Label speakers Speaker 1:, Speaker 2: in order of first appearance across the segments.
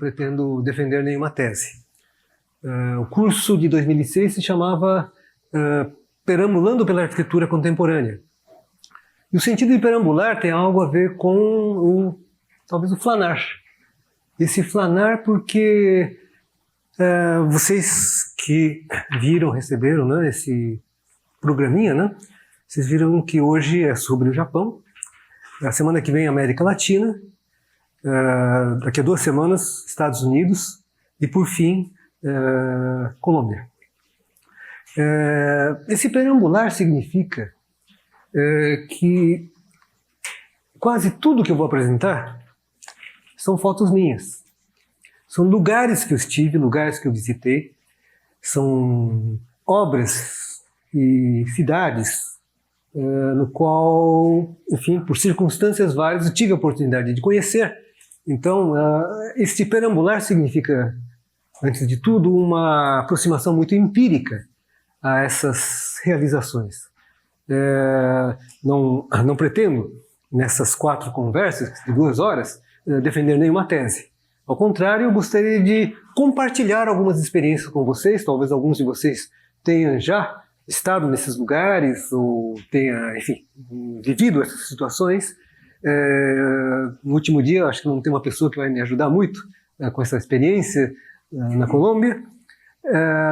Speaker 1: pretendo defender nenhuma tese. O curso de 2006 se chamava Perambulando pela Arquitetura Contemporânea. E o sentido de perambular tem algo a ver com talvez o flanar. Esse flanar porque vocês que receberam, né, esse programinha, né, vocês viram que hoje é sobre o Japão, a semana que vem América Latina, daqui a 2 semanas Estados Unidos e por fim Colômbia. Esse perambular significa que quase tudo que eu vou apresentar são fotos minhas. São lugares que eu estive, lugares que eu visitei, são obras e cidades no qual, enfim, por circunstâncias várias, eu tive a oportunidade de conhecer. Então, este perambular significa, antes de tudo, uma aproximação muito empírica a essas realizações. Não pretendo, nessas 4 conversas de 2 horas, defender nenhuma tese. Ao contrário, eu gostaria de compartilhar algumas experiências com vocês. Talvez alguns de vocês tenham já estado nesses lugares ou tenha, enfim, vivido essas situações. No último dia, acho que não tem uma pessoa que vai me ajudar muito com essa experiência na Colômbia.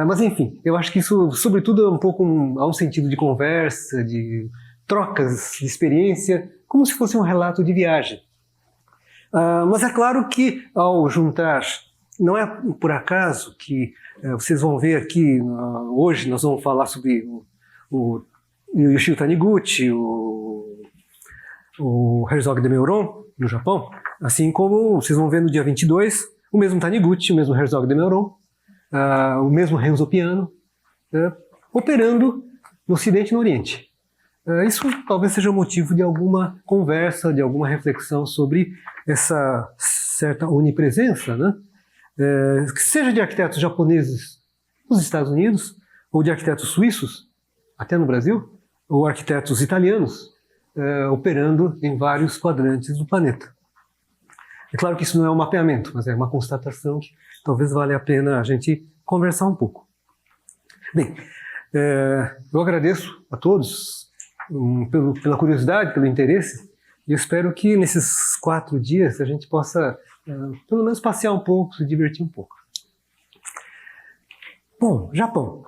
Speaker 1: Mas, enfim, eu acho que isso, sobretudo, é um pouco há um sentido de conversa, de trocas de experiência, como se fosse um relato de viagem. Mas é claro que, ao juntar, não é por acaso que vocês vão ver aqui, hoje nós vamos falar sobre o Yoshio Taniguchi, o Herzog de Meuron, no Japão, assim como vocês vão ver no dia 22, o mesmo Taniguchi, o mesmo Herzog de Meuron, o mesmo Renzo Piano, operando no Ocidente e no Oriente. Isso talvez seja motivo de alguma conversa, de alguma reflexão sobre essa certa onipresença, né? Que seja de arquitetos japoneses nos Estados Unidos, ou de arquitetos suíços, até no Brasil, ou arquitetos italianos, operando em vários quadrantes do planeta. É claro que isso não é um mapeamento, mas é uma constatação que talvez valha a pena a gente conversar um pouco. Bem, eu agradeço a todos pela curiosidade, pelo interesse, e eu espero que nesses 4 dias a gente possa, pelo menos, passear um pouco, se divertir um pouco. Bom, Japão.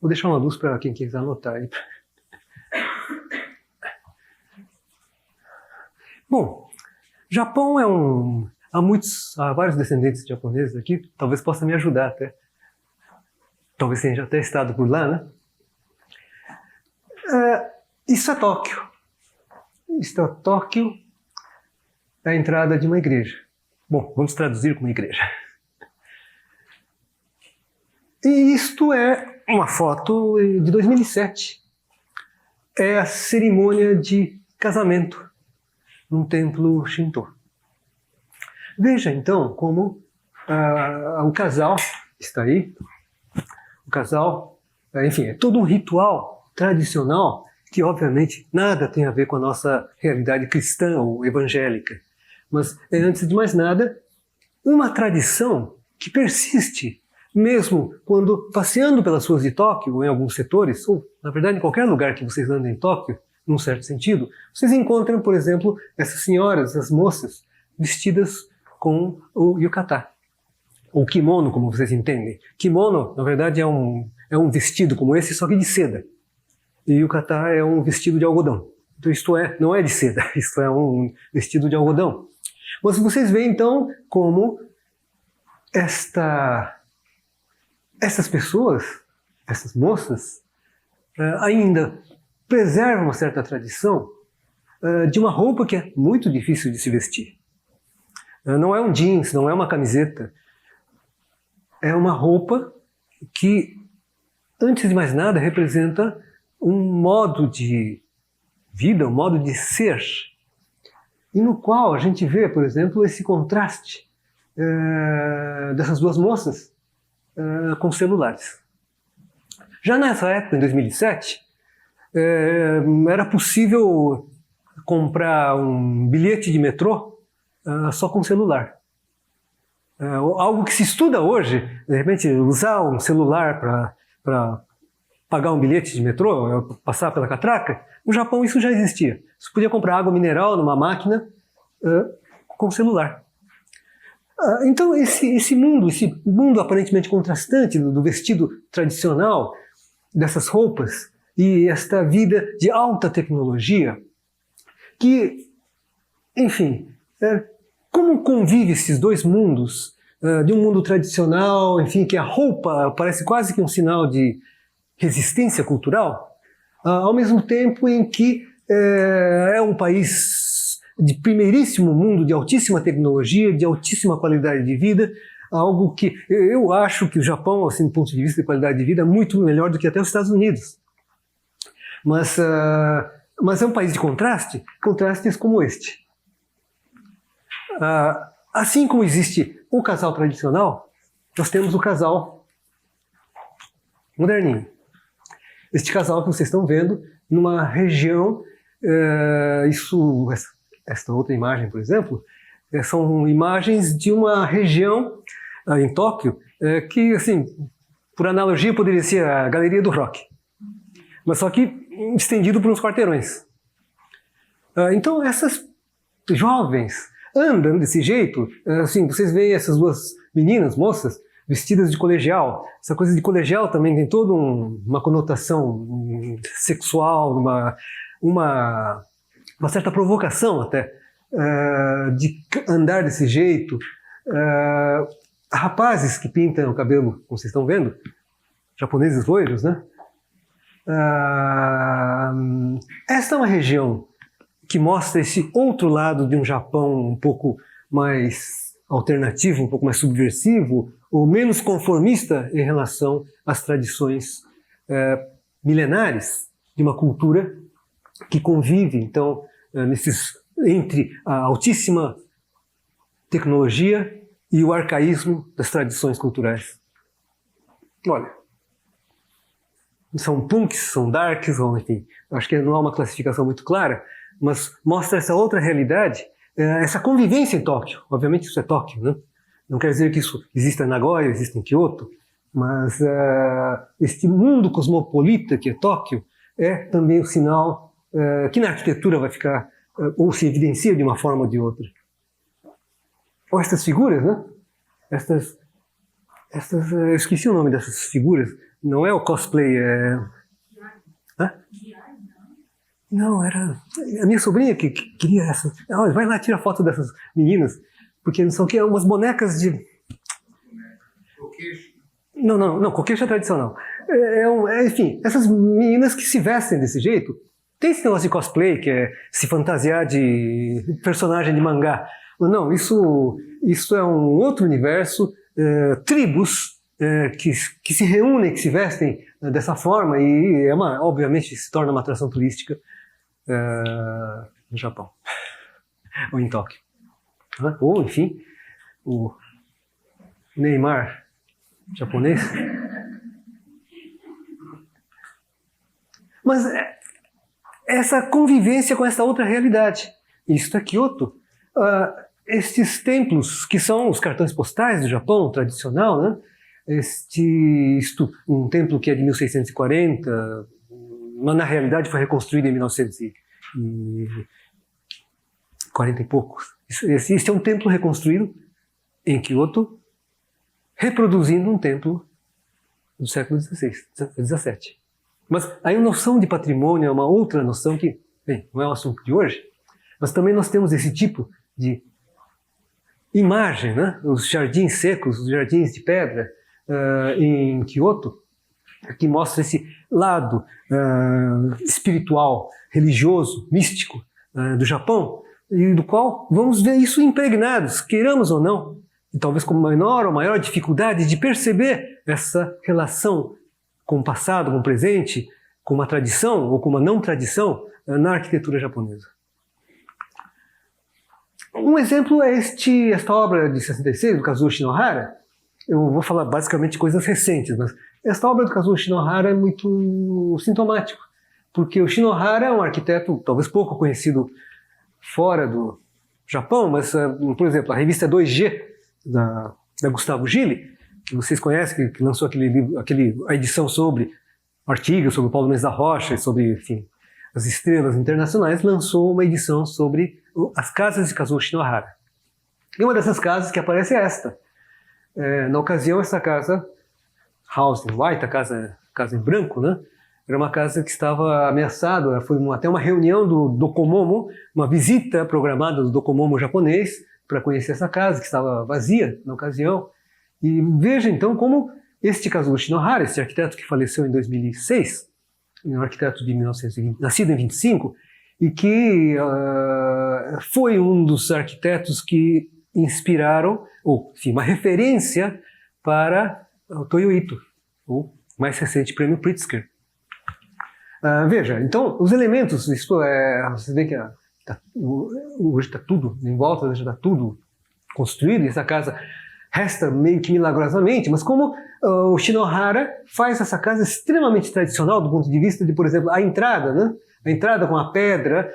Speaker 1: Vou deixar uma luz para quem quiser anotar aí. Bom, Japão há vários descendentes de japoneses aqui, talvez possa me ajudar até. Talvez tenha até estado por lá, né? Isso é Tóquio. Isso é Tóquio, a entrada de uma igreja. Bom, vamos traduzir como igreja. E isto é uma foto de 2007. É a cerimônia de casamento num templo Shinto. Veja então como o casal está aí. O casal, enfim, é todo um ritual tradicional que obviamente nada tem a ver com a nossa realidade cristã ou evangélica. Mas é, antes de mais nada, uma tradição que persiste mesmo quando passeando pelas ruas de Tóquio, ou em alguns setores, ou na verdade em qualquer lugar que vocês andem em Tóquio, num certo sentido, vocês encontram, por exemplo, essas senhoras, essas moças, vestidas com o yukata, ou kimono, como vocês entendem. Kimono, na verdade, é um vestido como esse, só que de seda. E yukata é um vestido de algodão. Então isto não é de seda, isto é um vestido de algodão. Mas vocês veem então como essas pessoas, essas moças, ainda preservam uma certa tradição de uma roupa que é muito difícil de se vestir. Não é um jeans, não é uma camiseta. É uma roupa que, antes de mais nada, representa um modo de vida, um modo de ser, e no qual a gente vê, por exemplo, esse contraste dessas duas moças com celulares. Já nessa época, em 2007, era possível comprar um bilhete de metrô só com celular. Algo que se estuda hoje, de repente usar um celular para pagar um bilhete de metrô, passar pela catraca, no Japão isso já existia. Você podia comprar água mineral numa máquina com celular. Então esse mundo aparentemente contrastante do vestido tradicional, dessas roupas, e esta vida de alta tecnologia, que, enfim, como convive esses dois mundos, de um mundo tradicional, enfim, que a roupa parece quase que um sinal de resistência cultural, ao mesmo tempo em que é um país de primeiríssimo mundo, de altíssima tecnologia, de altíssima qualidade de vida, algo que eu acho que o Japão, assim, do ponto de vista de qualidade de vida, é muito melhor do que até os Estados Unidos. Mas é um país de contrastes como este. Assim como existe o casal tradicional, nós temos o casal moderninho. Este casal que vocês estão vendo numa região, esta outra imagem, por exemplo, são imagens de uma região em Tóquio que, assim, por analogia, poderia ser a Galeria do Rock, mas só que estendido por uns quarteirões. Então essas jovens andam desse jeito, assim, vocês veem essas duas meninas, moças, vestidas de colegial. Essa coisa de colegial também tem toda uma conotação sexual, uma certa provocação até, de andar desse jeito. Rapazes que pintam o cabelo, como vocês estão vendo, japoneses loiros, né? Esta é uma região que mostra esse outro lado de um Japão um pouco mais alternativo, um pouco mais subversivo, ou menos conformista em relação às tradições milenares de uma cultura que convive, então, entre a altíssima tecnologia e o arcaísmo das tradições culturais. Olha, são punks, são darks, enfim, acho que não há uma classificação muito clara, mas mostra essa outra realidade, essa convivência em Tóquio. Obviamente isso é Tóquio, né? Não quer dizer que isso exista em Nagoya, exista em Kyoto, mas este mundo cosmopolita que é Tóquio é também o sinal que na arquitetura vai ficar, ou se evidencia de uma forma ou de outra. Ou estas figuras, né? Eu esqueci o nome dessas figuras. Não é o cosplay, Hã? Não, era a minha sobrinha que queria essa. Olha, vai lá, tira foto dessas meninas, porque não são o que, umas bonecas de...
Speaker 2: Coqueijo?
Speaker 1: Não, coqueijo é tradicional. Enfim, essas meninas que se vestem desse jeito. Tem esse negócio de cosplay, que é se fantasiar de personagem de mangá. Mas não, isso é um outro universo, tribos que se reúnem, que se vestem dessa forma, e obviamente se torna uma atração turística no Japão, ou em Tóquio. Ou, enfim, o Neymar japonês. Mas essa convivência com essa outra realidade. Isso é Kyoto. Estes templos, que são os cartões postais do Japão tradicional, né? Um templo que é de 1640, mas na realidade foi reconstruído em 1940 e poucos. Este é um templo reconstruído em Kyoto, reproduzindo um templo do século XVII. Mas aí a noção de patrimônio é uma outra noção que, bem, não é o assunto de hoje, mas também nós temos esse tipo de imagem, né? Os jardins secos, os jardins de pedra em Kyoto, que mostra esse lado espiritual, religioso, místico do Japão, e do qual vamos ver isso impregnados, queiramos ou não, e talvez com menor ou maior dificuldade de perceber essa relação com o passado, com o presente, com uma tradição ou com uma não tradição na arquitetura japonesa. Um exemplo é esta obra de 66, do Kazuo Shinohara. Eu vou falar basicamente de coisas recentes, mas esta obra do Kazuo Shinohara é muito sintomático, porque o Shinohara é um arquiteto talvez pouco conhecido fora Japão, mas, por exemplo, a revista 2G da Gustavo Gille, que vocês conhecem, que lançou aquele livro, a edição sobre artigos sobre o Paulo Mendes da Rocha e sobre, enfim, as estrelas internacionais, lançou uma edição sobre as casas de Kazuo Shinohara. E uma dessas casas que aparece é esta. Na ocasião, essa casa, House in White, a casa em branco, né? Era uma casa que estava ameaçada, foi até uma reunião do Docomomo, uma visita programada do Docomomo japonês para conhecer essa casa, que estava vazia na ocasião. E veja então como este Kazuo Shinohara, esse arquiteto que faleceu em 2006, um arquiteto de 1920, nascido em 25, e que foi um dos arquitetos que inspiraram, ou enfim, uma referência para o Toyo Ito, o mais recente prêmio Pritzker. Veja, então, os elementos, isto é, você vê que hoje está tudo em volta, já está tudo construído, e essa casa resta meio que milagrosamente, mas como o Shinohara faz essa casa extremamente tradicional do ponto de vista de, por exemplo, a entrada, né? A entrada com a pedra,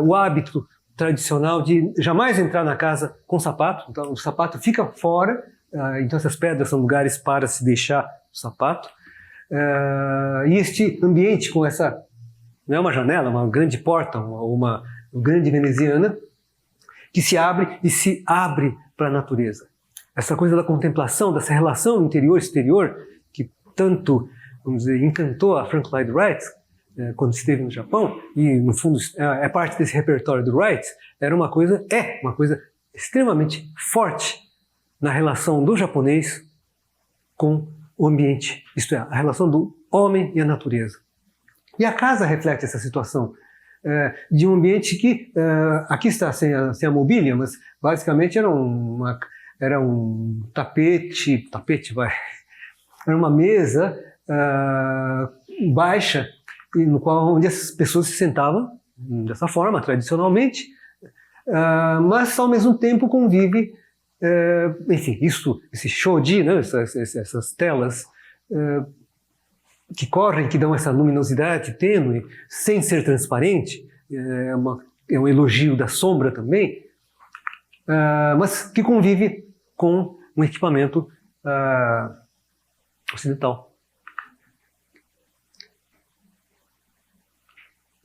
Speaker 1: o hábito tradicional de jamais entrar na casa com sapato, então o sapato fica fora, então essas pedras são lugares para se deixar o sapato. E este ambiente com essa, não é uma janela, uma grande porta, uma grande veneziana, que se abre para a natureza. Essa coisa da contemplação, dessa relação interior-exterior, que tanto, vamos dizer, encantou a Frank Lloyd Wright quando esteve no Japão, e no fundo é parte desse repertório do Wright, é uma coisa extremamente forte na relação do japonês com o ambiente, isto é, a relação do homem e a natureza. E a casa reflete essa situação de um ambiente que, aqui está sem a mobília, mas basicamente era um tapete, era uma mesa baixa, onde as pessoas se sentavam dessa forma, tradicionalmente, mas ao mesmo tempo convive, enfim, esse shoji, né, essas telas que correm, que dão essa luminosidade tênue, sem ser transparente, é um elogio da sombra também, mas que convive com um equipamento ocidental.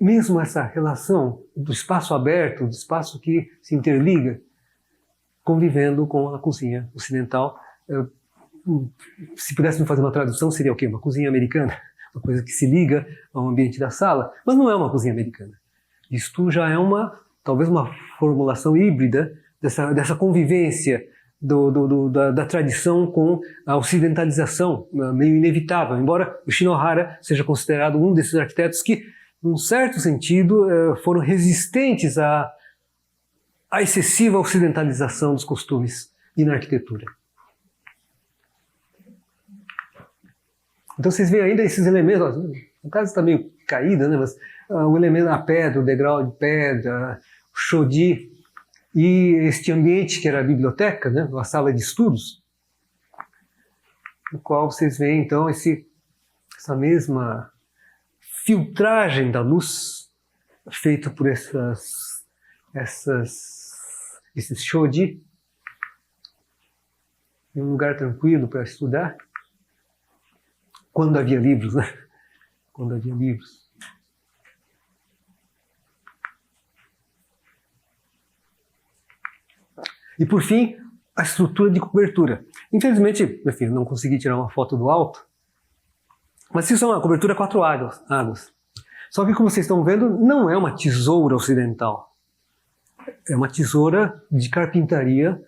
Speaker 1: Mesmo essa relação do espaço aberto, do espaço que se interliga, convivendo com a cozinha ocidental. Se pudéssemos fazer uma tradução, seria o quê? Uma cozinha americana, uma coisa que se liga ao ambiente da sala, mas não é uma cozinha americana. Isto já é talvez uma formulação híbrida dessa convivência da tradição com a ocidentalização, meio inevitável, embora o Shinohara seja considerado um desses arquitetos que, num certo sentido, foram resistentes à excessiva ocidentalização dos costumes e na arquitetura. Então vocês veem ainda esses elementos, a casa está meio caída, né? Mas o elemento da pedra, o degrau de pedra, o shoji, e este ambiente que era a biblioteca, né? A sala de estudos, no qual vocês veem então essa mesma filtragem da luz feita por esses shoji, em um lugar tranquilo para estudar, quando havia livros, né? Quando havia livros. E por fim, a estrutura de cobertura. Infelizmente, enfim, não consegui tirar uma foto do alto, mas isso é uma cobertura a 4 águas. Só que, como vocês estão vendo, não é uma tesoura ocidental. É uma tesoura de carpintaria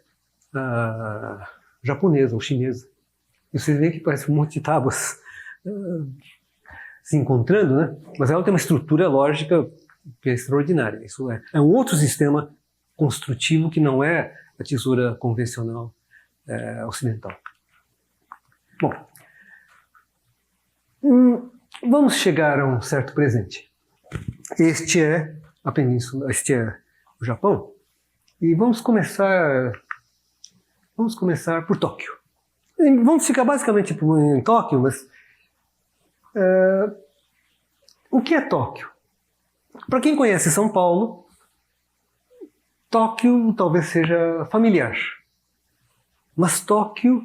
Speaker 1: japonesa ou chinesa. E vocês veem que parece um monte de tábuas se encontrando, né? Mas ela tem uma estrutura lógica que é extraordinária. Isso é um outro sistema construtivo que não é a tesoura convencional ocidental. Bom, vamos chegar a um certo presente. Este é a península, este é o Japão, e vamos começar por Tóquio. Vamos ficar basicamente em Tóquio, mas o que é Tóquio? Para quem conhece São Paulo, Tóquio talvez seja familiar. Mas Tóquio,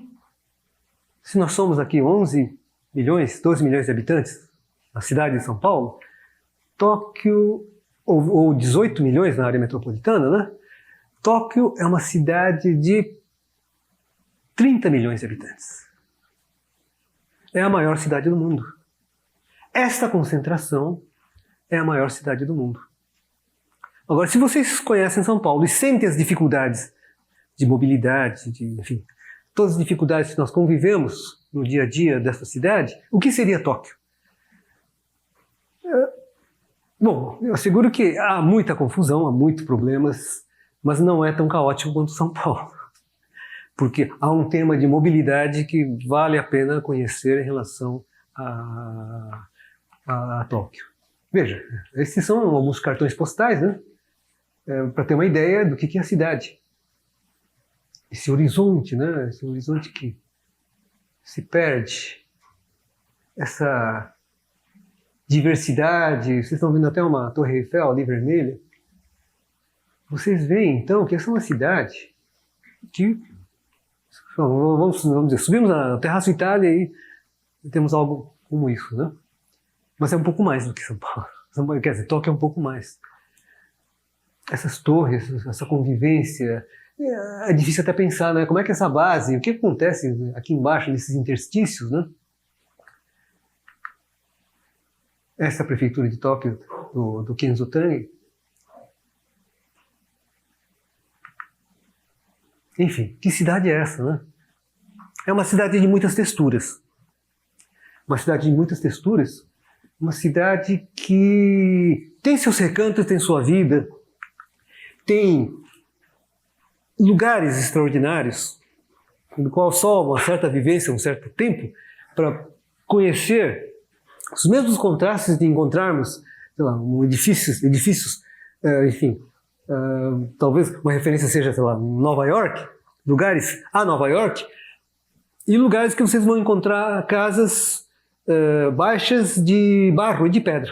Speaker 1: se nós somos aqui 11 milhões, 12 milhões de habitantes, na cidade de São Paulo, Tóquio, ou 18 milhões na área metropolitana, né? Tóquio é uma cidade de 30 milhões de habitantes. É a maior cidade do mundo. Esta concentração é a maior cidade do mundo. Agora, se vocês conhecem São Paulo e sentem as dificuldades de mobilidade, enfim, todas as dificuldades que nós convivemos no dia a dia dessa cidade, o que seria Tóquio? Bom, eu asseguro que há muita confusão, há muitos problemas, mas não é tão caótico quanto São Paulo. Porque há um tema de mobilidade que vale a pena conhecer em relação a Tóquio. Veja, esses são alguns cartões postais, né? Para ter uma ideia do que é a cidade. Esse horizonte, né? Esse horizonte que se perde. Essa diversidade. Vocês estão vendo até uma Torre Eiffel ali vermelha. Vocês veem, então, que essa é uma cidade que, vamos dizer, subimos na Terraço Itália e temos algo como isso, né? Mas é um pouco mais do que São Paulo. Quer dizer, Tóquio é um pouco mais. Essas torres, essa convivência, é difícil até pensar, né? Como é que essa base, o que acontece aqui embaixo, nesses interstícios, né? Essa prefeitura de Tóquio, do Kenzo Tange. Enfim, que cidade é essa, né? É uma cidade de muitas texturas. Uma cidade de muitas texturas, uma cidade que tem seus recantos, tem sua vida, tem lugares extraordinários, no qual só uma certa vivência, um certo tempo, para conhecer os mesmos contrastes de encontrarmos, sei lá, edifícios, enfim, talvez uma referência seja, sei lá, Nova York, lugares a Nova York, e lugares que vocês vão encontrar casas baixas de barro e de pedra.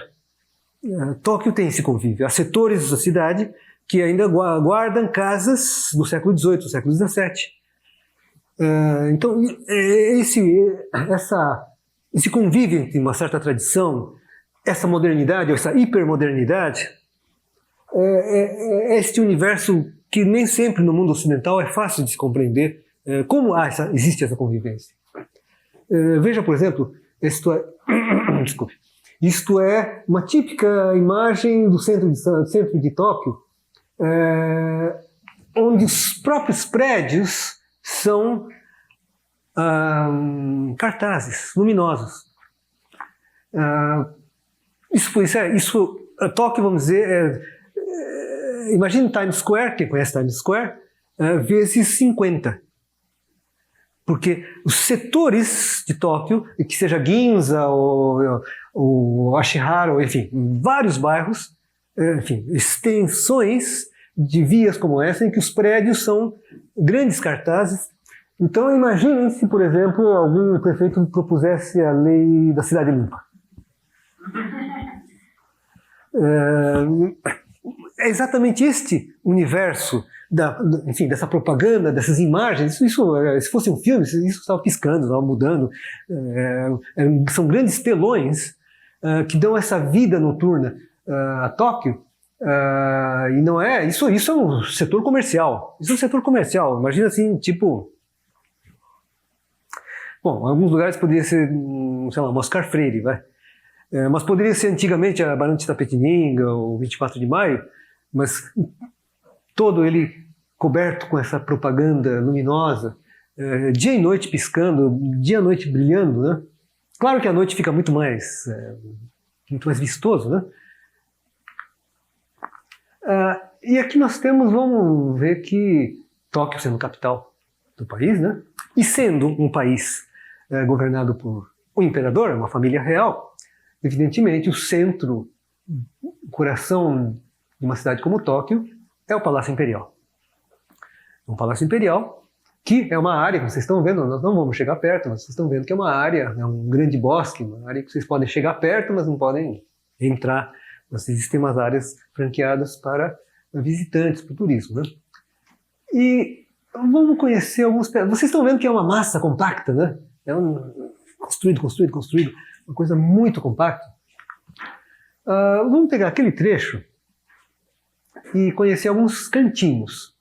Speaker 1: Tóquio tem esse convívio. Há setores da cidade que ainda guardam casas do século XVIII, do século XVII. Então, esse convívio entre uma certa tradição, essa modernidade, ou essa hipermodernidade, é este universo que nem sempre no mundo ocidental é fácil de se compreender como existe essa convivência. Veja, por exemplo, isto é uma típica imagem do centro de Tóquio, onde os próprios prédios são cartazes luminosos. Tóquio, vamos dizer, imagine Times Square, quem conhece Times Square, vezes 50. Porque os setores de Tóquio, que seja Ginza ou Ashihara, ou, enfim, vários bairros, enfim, extensões de vias como essa, em que os prédios são grandes cartazes. Então imaginem se, por exemplo, algum prefeito propusesse a lei da cidade limpa. É exatamente este universo enfim, dessa propaganda, dessas imagens. Se fosse um filme, isso estava piscando, estava mudando. São grandes telões que dão essa vida noturna a Tóquio. E não é isso é um setor comercial. Isso é um setor comercial. Imagina assim, tipo, bom, em alguns lugares poderia ser, sei lá, Oscar Freire, vai. Mas poderia ser antigamente a Barão de Itapetininga ou 24 de Maio, mas todo ele coberto com essa propaganda luminosa, dia e noite piscando, dia e noite brilhando, né? Claro que a noite fica muito mais vistoso, né? E aqui nós vamos ver que Tóquio sendo capital do país, né? E sendo um país governado por um imperador, uma família real, evidentemente o centro, o coração de uma cidade como Tóquio é o Palácio Imperial. Um Palácio Imperial que é uma área, que vocês estão vendo, nós não vamos chegar perto, mas vocês estão vendo que é uma área, é um grande bosque, uma área que vocês podem chegar perto, mas não podem entrar. Mas existem umas áreas franqueadas para visitantes para o turismo, né? E vamos conhecer alguns... Vocês estão vendo que é uma massa compacta, né? É construído, uma coisa muito compacta. Vamos pegar aquele trecho e conhecer alguns cantinhos.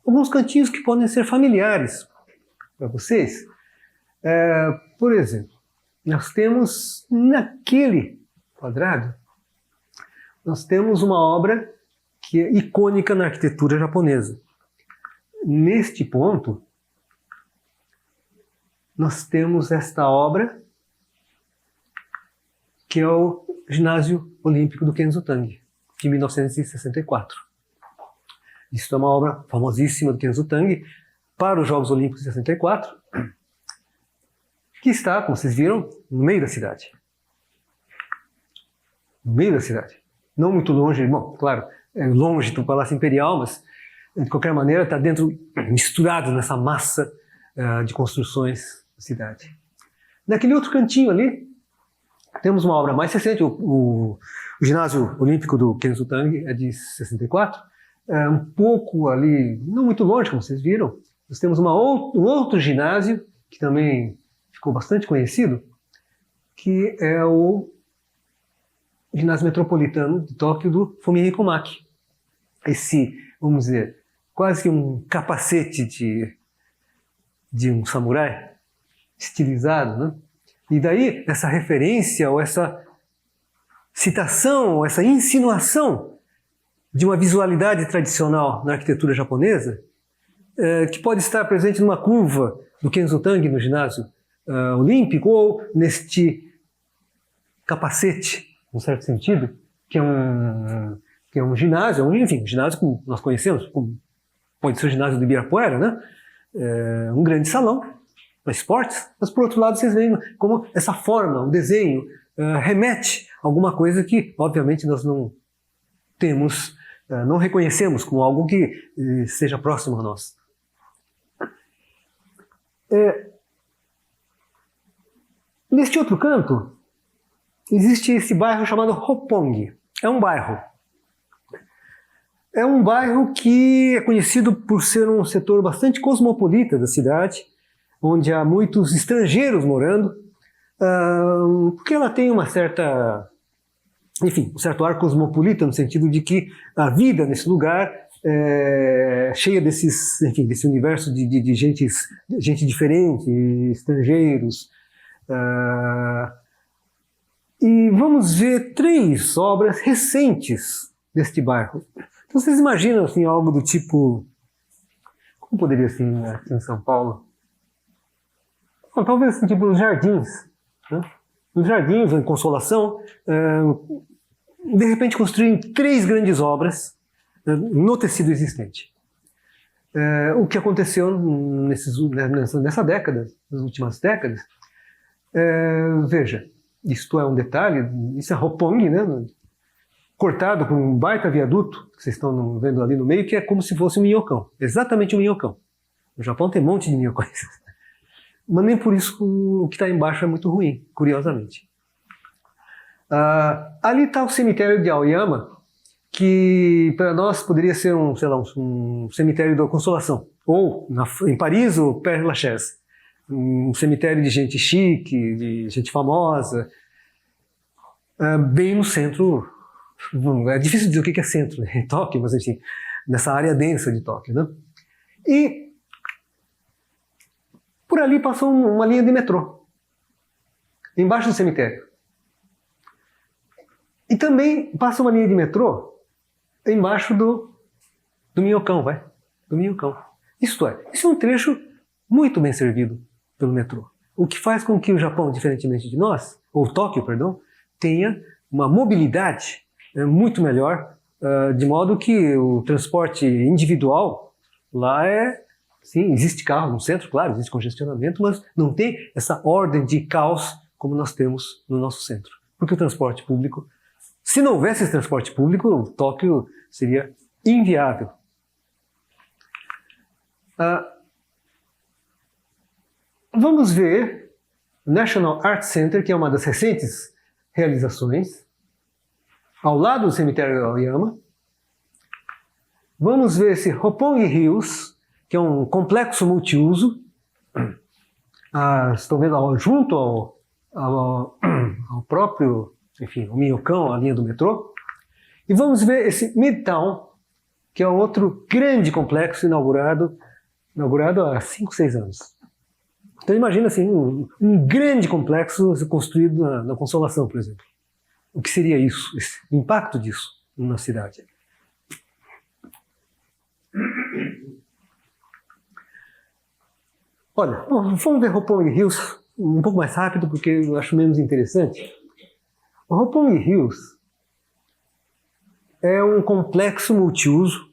Speaker 1: Alguns cantinhos que podem ser familiares para vocês. Por exemplo, nós temos naquele quadrado, nós temos uma obra que é icônica na arquitetura japonesa. Neste ponto, nós temos esta obra, que é o Ginásio Olímpico do Kenzutang, de 1964. Isso é uma obra famosíssima do Kenzutang para os Jogos Olímpicos de 64, que está, como vocês viram, no meio da cidade. No meio da cidade. Não muito longe, bom, claro, é longe do Palácio Imperial, mas de qualquer maneira está dentro, misturado nessa massa de construções da cidade. Naquele outro cantinho ali, temos uma obra mais recente, o Ginásio Olímpico do Kenzutang é de 64, um pouco ali, não muito longe, como vocês viram. Nós temos um outro ginásio, que também ficou bastante conhecido, que é o Ginásio Metropolitano de Tóquio do Fumihiko Maki. Esse, vamos dizer, quase que um capacete de um samurai, estilizado, né? E daí, essa referência, ou essa citação, ou essa insinuação de uma visualidade tradicional na arquitetura japonesa, que pode estar presente numa curva do Kenzutang no ginásio olímpico, ou neste capacete, num certo sentido, que é um ginásio, enfim, um ginásio como nós conhecemos, como pode ser o ginásio do Ibirapuera, né? Um grande salão para esportes, mas por outro lado vocês veem como essa forma, o desenho, remete a alguma coisa que, obviamente, nós não temos, não reconhecemos como algo que seja próximo a nós. Neste outro canto, existe esse bairro chamado Roppongi. É um bairro. É um bairro que é conhecido por ser um setor bastante cosmopolita da cidade, onde há muitos estrangeiros morando, porque ela tem uma certa, enfim, um certo ar cosmopolita, no sentido de que a vida nesse lugar é cheia desses, enfim, desse universo de gente diferente, estrangeiros. E vamos ver 3 obras recentes deste bairro. Então vocês imaginam assim, algo do tipo, como poderia ser aqui em São Paulo? Bom, talvez assim, tipo os jardins, né? Os jardins, em Consolação, de repente construírem 3 grandes obras no tecido existente. O que aconteceu nessa década, nas últimas décadas, veja, isto é um detalhe, isso é Roppongi, né? Cortado por um baita viaduto, que vocês estão vendo ali no meio, que é como se fosse um minhocão, exatamente um minhocão. No Japão tem um monte de minhocões. Mas nem por isso o que está embaixo é muito ruim, curiosamente. Ali está o cemitério de Aoyama, que para nós poderia ser um cemitério da Consolação, ou em Paris, o Père Lachaise, um cemitério de gente chique, de gente famosa, bem no centro. É difícil dizer o que é centro, né, em Tóquio, mas enfim, nessa área densa de Tóquio, né? E por ali passou uma linha de metrô, embaixo do cemitério. E também passa uma linha de metrô embaixo do minhocão, do minhocão. Isto é, esse é um trecho muito bem servido pelo metrô. O que faz com que o Japão, diferentemente de nós, ou Tóquio, perdão, tenha uma mobilidade muito melhor, de modo que o transporte individual lá sim, existe carro no centro, claro, existe congestionamento, mas não tem essa ordem de caos como nós temos no nosso centro. Porque o transporte público, se não houvesse esse transporte público, Tóquio seria inviável. Vamos ver o National Art Center, que é uma das recentes realizações, ao lado do cemitério de Aoyama. vamos ver esse Roppongi Hills, que é um complexo multiuso. Estão vendo junto ao próprio, enfim, o Minhocão, a linha do metrô. E vamos ver esse Midtown, que é outro grande complexo inaugurado há 5, 6 anos. Então imagina assim, um grande complexo construído na Consolação, por exemplo. O que seria isso? O impacto disso na cidade? Olha, vamos ver Roppongi Hills um pouco mais rápido, porque eu acho menos interessante. O Roppongi Hills é um complexo multiuso.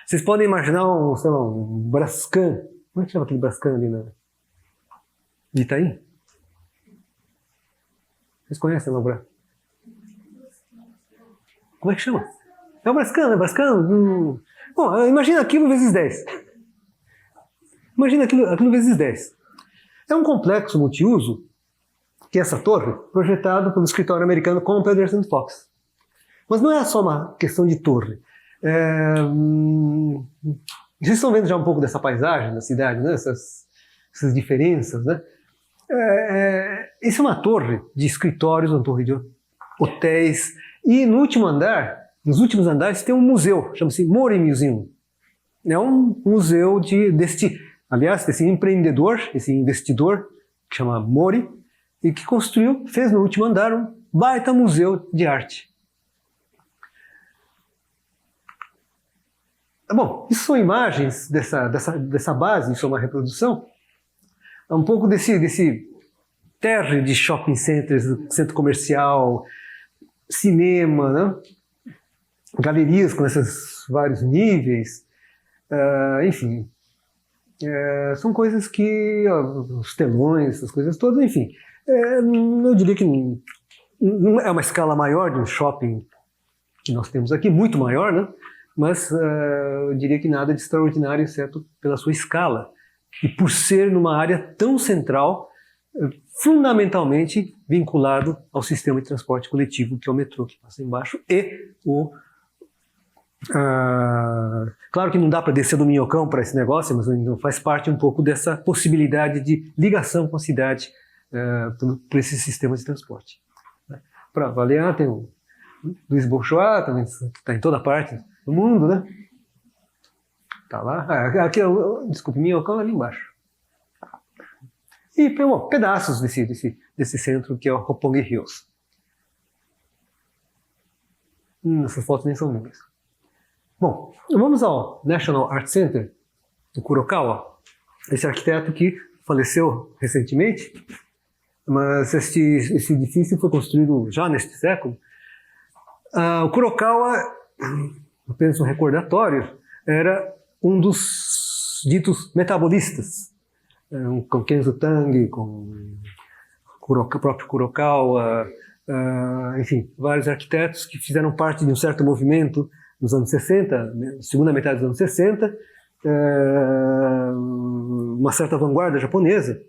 Speaker 1: Vocês podem imaginar sei lá, um Brascan. Como é que chama aquele Brascan ali de Itaim? Vocês conhecem lá o Brascan? Como é que chama? É o Brascan, né? Brascan. Bom, imagina aquilo vezes 10. Imagina aquilo vezes 10. É um complexo multiuso, que é essa torre, projetado pelo escritório americano Compton Anderson Fox. Mas não é só uma questão de torre. Vocês estão vendo já um pouco dessa paisagem da cidade, né? Essas diferenças, né? Isso é uma torre de escritórios, uma torre de hotéis, e nos últimos andares tem um museu, chama-se Mori Museum. É um museu desse empreendedor, esse investidor, que chama Mori, e que fez no último andar um baita museu de arte. Bom, isso são imagens dessa base, isso é uma reprodução. É um pouco desse terre de shopping centers, centro comercial, cinema, né? Galerias com esses vários níveis, enfim. São coisas que, os telões, essas coisas todas, enfim. Eu diria que não é uma escala maior de um shopping que nós temos aqui, muito maior, né? Mas eu diria que nada de extraordinário, exceto pela sua escala. E por ser numa área tão central, fundamentalmente vinculado ao sistema de transporte coletivo, que é o metrô, que passa embaixo, e claro que não dá para descer do Minhocão para esse negócio, mas faz parte um pouco dessa possibilidade de ligação com a cidade por esse sistema de transporte. Para avaliar, tem o Luiz Bourgeois, também está em toda parte do mundo, né? Tá lá. Aqui, desculpe, Minhocão ali embaixo. E pedaços desse centro que é o Roppongi Hills. Essas fotos nem são minhas. Bom, vamos ao National Art Center do Kurokawa, esse arquiteto que faleceu recentemente, mas esse edifício foi construído já neste século. O Kurokawa, apenas um recordatório, era um dos ditos metabolistas, com Kenzo Tange, com o próprio Kurokawa, enfim, vários arquitetos que fizeram parte de um certo movimento nos anos 60, segunda metade dos anos 60, uma certa vanguarda japonesa,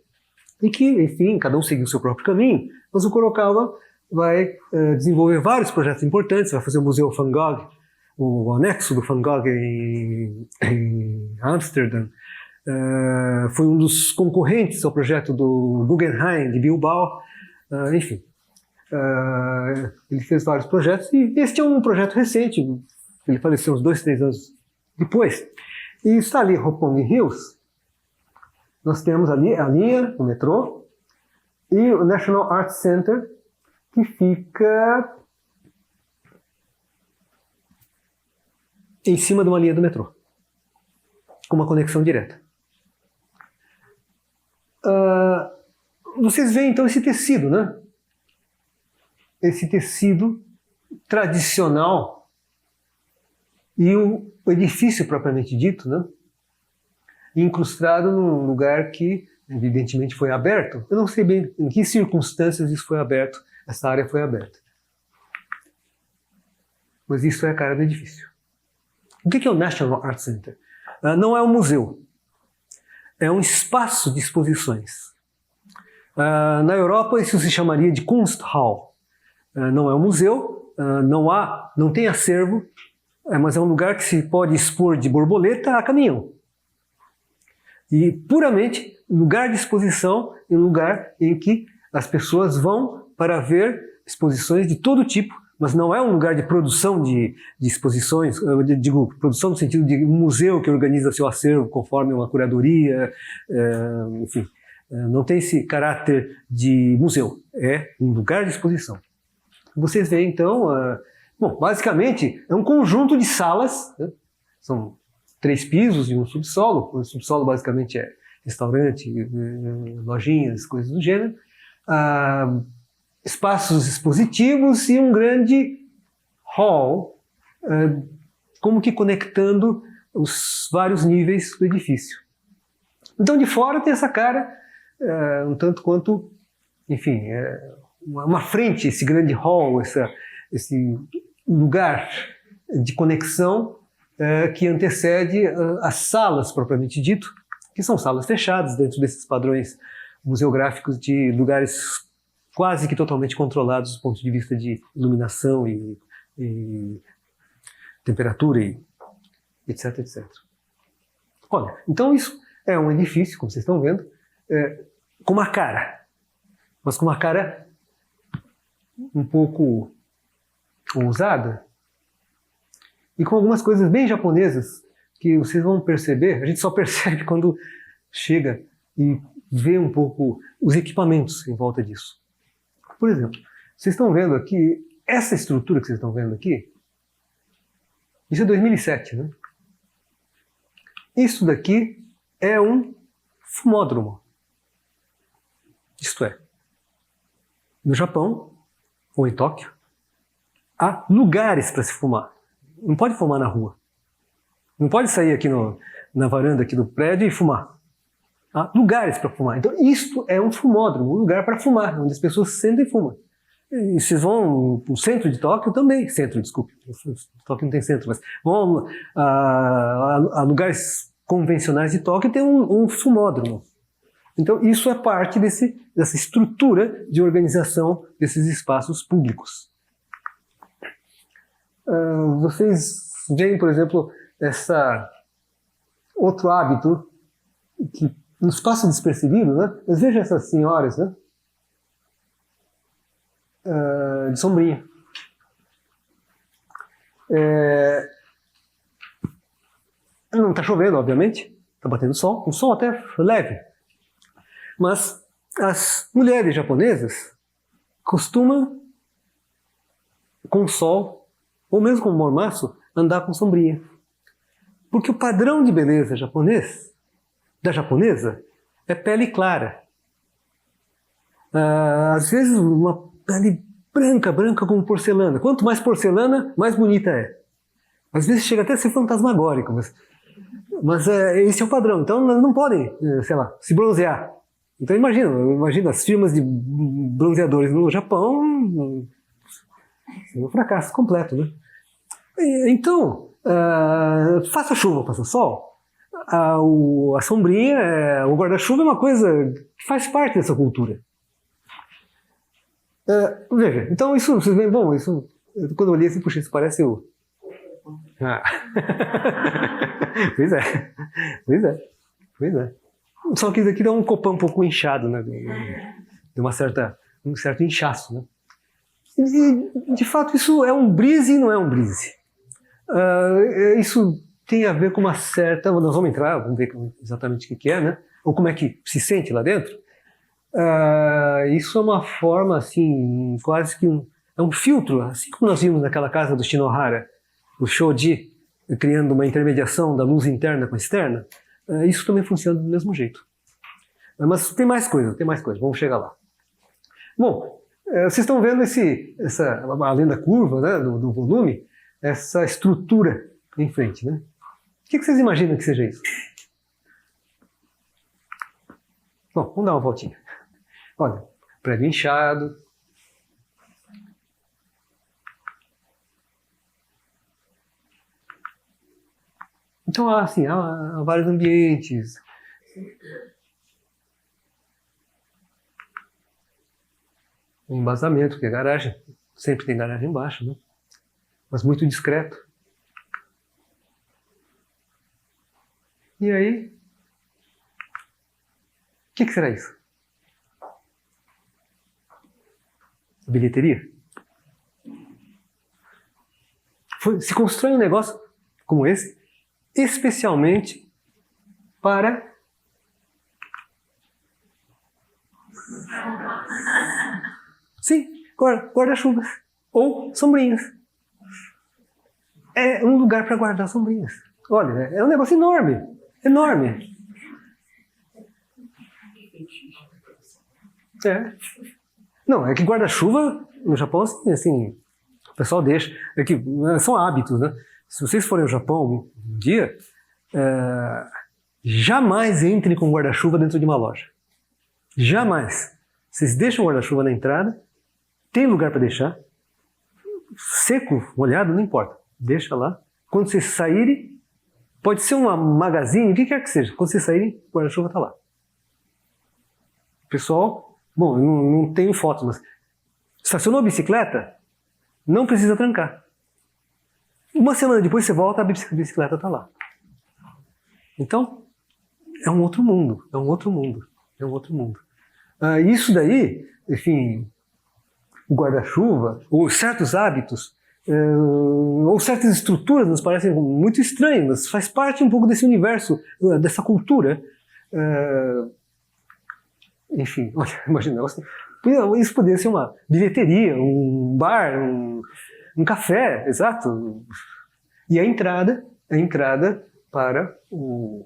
Speaker 1: e que, enfim, cada um seguiu o seu próprio caminho, mas o Kurokawa vai desenvolver vários projetos importantes, vai fazer o Museu Van Gogh, o anexo do Van Gogh em Amsterdã, foi um dos concorrentes ao projeto do Guggenheim de Bilbao, enfim. Ele fez vários projetos e este é um projeto recente, ele faleceu uns 2, 3 anos depois. E está ali Roppongi Hills, nós temos ali a linha, o metrô, e o National Art Center, que fica em cima de uma linha do metrô, com uma conexão direta. Vocês veem então esse tecido, né? Esse tecido tradicional e o edifício propriamente dito, né? Incrustado num lugar que evidentemente foi aberto. Eu não sei bem em que circunstâncias isso foi aberto, essa área foi aberta. Mas isso é a cara do edifício. O que é o National Art Center? Não é um museu, é um espaço de exposições. Na Europa isso se chamaria de Kunsthal. Não é um museu, não tem acervo, mas é um lugar que se pode expor de borboleta a caminhão. E puramente lugar de exposição e lugar em que as pessoas vão para ver exposições de todo tipo, mas não é um lugar de produção de exposições, eu digo produção no sentido de um museu que organiza seu acervo conforme uma curadoria, enfim, não tem esse caráter de museu, é um lugar de exposição. Vocês veem então, bom, basicamente é um conjunto de salas, né? São 3 pisos e um subsolo. O subsolo basicamente é restaurante, lojinhas, coisas do gênero. Espaços expositivos e um grande hall, como que conectando os vários níveis do edifício. Então de fora tem essa cara, um tanto quanto, enfim, uma frente, esse grande hall, esse lugar de conexão que antecede as salas propriamente dito, que são salas fechadas dentro desses padrões museográficos de lugares quase que totalmente controlados do ponto de vista de iluminação e temperatura e etc, etc. Olha, então isso é um edifício, como vocês estão vendo, com uma cara, mas com uma cara um pouco ousada e com algumas coisas bem japonesas que vocês vão perceber. A gente só percebe quando chega e vê um pouco os equipamentos em volta disso. Por exemplo, vocês estão vendo aqui, essa estrutura que vocês estão vendo aqui, isso é 2007, né? Isso daqui é um fumódromo. Isto é, no Japão, ou em Tóquio, há lugares para se fumar. Não pode fumar na rua. Não pode sair aqui na varanda aqui do prédio e fumar. Há lugares para fumar. Então, isto é um fumódromo, um lugar para fumar, onde as pessoas sentam e fumam. E vocês vão para o centro de Tóquio também, desculpe, Tóquio não tem centro, mas vão a lugares convencionais de Tóquio tem um fumódromo. Então, isso é parte dessa estrutura de organização desses espaços públicos. Vocês veem, por exemplo, outro hábito que nos passa despercebido, né? Mas veja essas senhoras, né? De sombrinha. Não está chovendo, obviamente. Está batendo sol. Um sol até leve. Mas as mulheres japonesas costumam, com sol, ou mesmo com mormaço, andar com sombrinha. Porque o padrão de beleza da japonesa é pele clara. Às vezes uma pele branca como porcelana. Quanto mais porcelana, mais bonita é. Às vezes chega até a ser fantasmagórico, mas esse é o padrão. Então elas não podem, sei lá, se bronzear. Então imagina as firmas de bronzeadores no Japão, um fracasso completo, né? Então, faça chuva, faça sol, a sombrinha, o guarda-chuva é uma coisa que faz parte dessa cultura. Veja, então isso, vocês veem, bom, isso, quando eu olhei assim, puxa, isso parece o... Pois é. Só que isso aqui dá um copão um pouco inchado, né? De um certo inchaço, né? E, de fato, isso é um brise e não é um brise. Isso tem a ver com uma certa... Nós vamos entrar, vamos ver exatamente o que é, né? Ou como é que se sente lá dentro. Isso é uma forma, assim, quase que é um filtro, assim como nós vimos naquela casa do Shinohara, o Shoji, criando uma intermediação da luz interna com a externa. Isso também funciona do mesmo jeito. Mas tem mais coisa, vamos chegar lá. Bom, vocês estão vendo além da curva, né, do volume, essa estrutura em frente, né? O que vocês imaginam que seja isso? Bom, vamos dar uma voltinha. Olha, prédio inchado. Então, assim, há vários ambientes. Um embasamento, que é garagem. Sempre tem garagem embaixo, né? Mas muito discreto. E aí, o que será isso? Bilheteria? Se constrói um negócio como esse, especialmente para sim, guarda-chuvas ou sombrinhas. É um lugar para guardar sombrinhas. Olha, é um negócio enorme, enorme. É. Não, é que guarda-chuva no Japão, assim, o pessoal deixa. É que são hábitos, né? Se vocês forem ao Japão um dia, jamais entrem com guarda-chuva dentro de uma loja. Jamais. Vocês deixam o guarda-chuva na entrada, tem lugar para deixar, seco, molhado, não importa. Deixa lá. Quando vocês saírem, pode ser uma magazine, o que quer que seja. Quando vocês saírem, o guarda-chuva está lá. Pessoal, bom, eu não tenho fotos, mas estacionou a bicicleta, não precisa trancar. Uma semana depois você volta, a bicicleta está lá. Então, é um outro mundo, é um outro mundo, é um outro mundo. Isso daí, enfim, o guarda-chuva, ou certos hábitos, ou certas estruturas nos parecem muito estranhas, faz parte um pouco desse universo, dessa cultura. Enfim, olha, imagina, isso poderia ser uma bilheteria, um bar, um café, exato. E a entrada para o...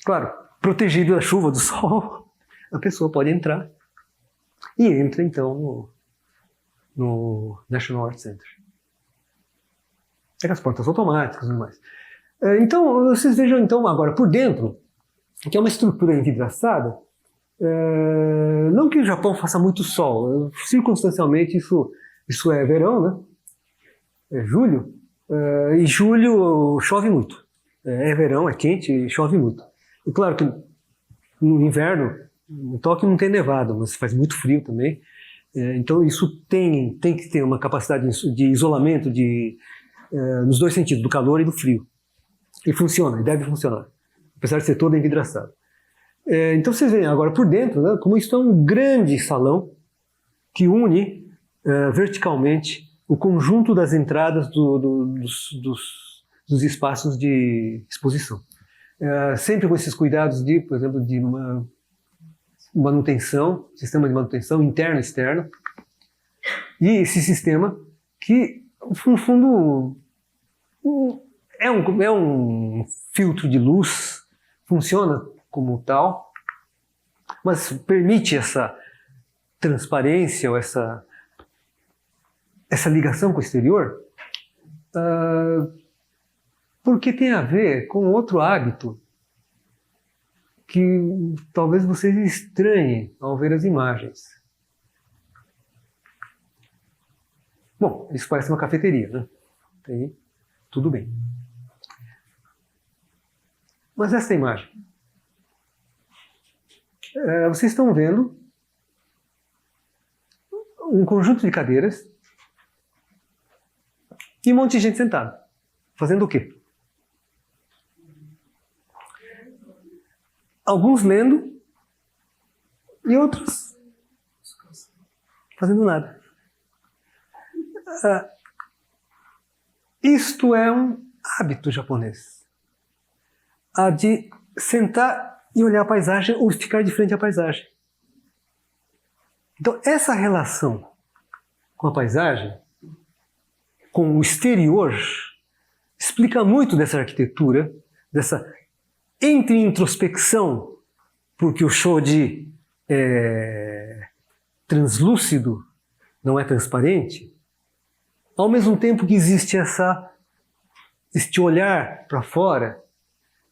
Speaker 1: Claro, protegido da chuva, do sol, a pessoa pode entrar e entra então no National Art Center. Tem as portas automáticas e tudo mais. Então, vocês vejam então agora por dentro, que é uma estrutura envidraçada. Não que o Japão faça muito sol, circunstancialmente isso é verão, né? É julho, e julho chove muito. É verão, é quente e chove muito. E claro que no inverno, em Tóquio não tem nevado, mas faz muito frio também. Então isso tem que ter uma capacidade de isolamento nos dois sentidos, do calor e do frio. E funciona, e deve funcionar, apesar de ser todo envidraçado. Então vocês veem agora por dentro, né, como isso é um grande salão que une verticalmente o conjunto das entradas dos espaços de exposição. Sempre com esses cuidados por exemplo, de uma manutenção, sistema de manutenção interno e externo, e esse sistema que, no fundo, é um filtro de luz, funciona como tal, mas permite essa transparência ou essa ligação com o exterior, porque tem a ver com outro hábito que talvez vocês estranhem ao ver as imagens. Bom, isso parece uma cafeteria, né? Tem, tudo bem. Mas essa imagem, vocês estão vendo um conjunto de cadeiras e um monte de gente sentada. Fazendo o quê? Alguns lendo e outros fazendo nada. Isto é um hábito japonês. A de sentar e olhar a paisagem ou ficar de frente à paisagem. Então, essa relação com a paisagem, com o exterior, explica muito dessa arquitetura, dessa introspecção, porque o Shoji é translúcido, não é transparente, ao mesmo tempo que existe este olhar para fora,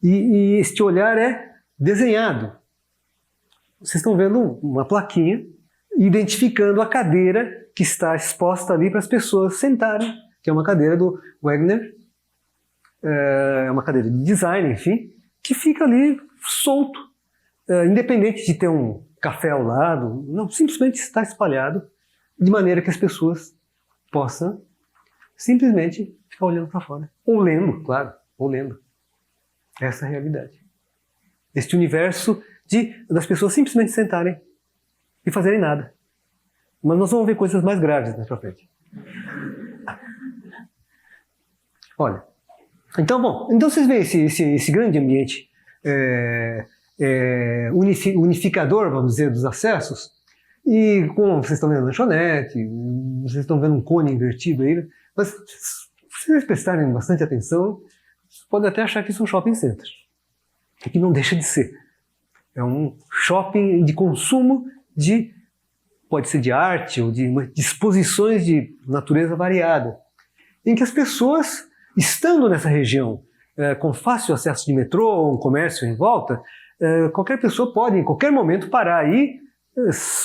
Speaker 1: e este olhar é desenhado. Vocês estão vendo uma plaquinha identificando a cadeira que está exposta ali para as pessoas sentarem, que é uma cadeira do Wegner, é uma cadeira de design, enfim, que fica ali solto, independente de ter um café ao lado, não, simplesmente está espalhado, de maneira que as pessoas possam simplesmente ficar olhando para fora. Ou lendo, claro, ou lendo. Essa é a realidade. Este universo das pessoas simplesmente sentarem e fazerem nada. Mas nós vamos ver coisas mais graves mais pra frente. Olha, então vocês veem esse grande ambiente unificador, vamos dizer, dos acessos, e como vocês estão vendo a lanchonete, vocês estão vendo um cone invertido aí, mas se vocês prestarem bastante atenção, vocês podem até achar que isso é um shopping center, que não deixa de ser. É um shopping de consumo pode ser de arte ou de exposições de natureza variada, em que as pessoas, estando nessa região, com fácil acesso de metrô ou um comércio em volta, qualquer pessoa pode, em qualquer momento, parar aí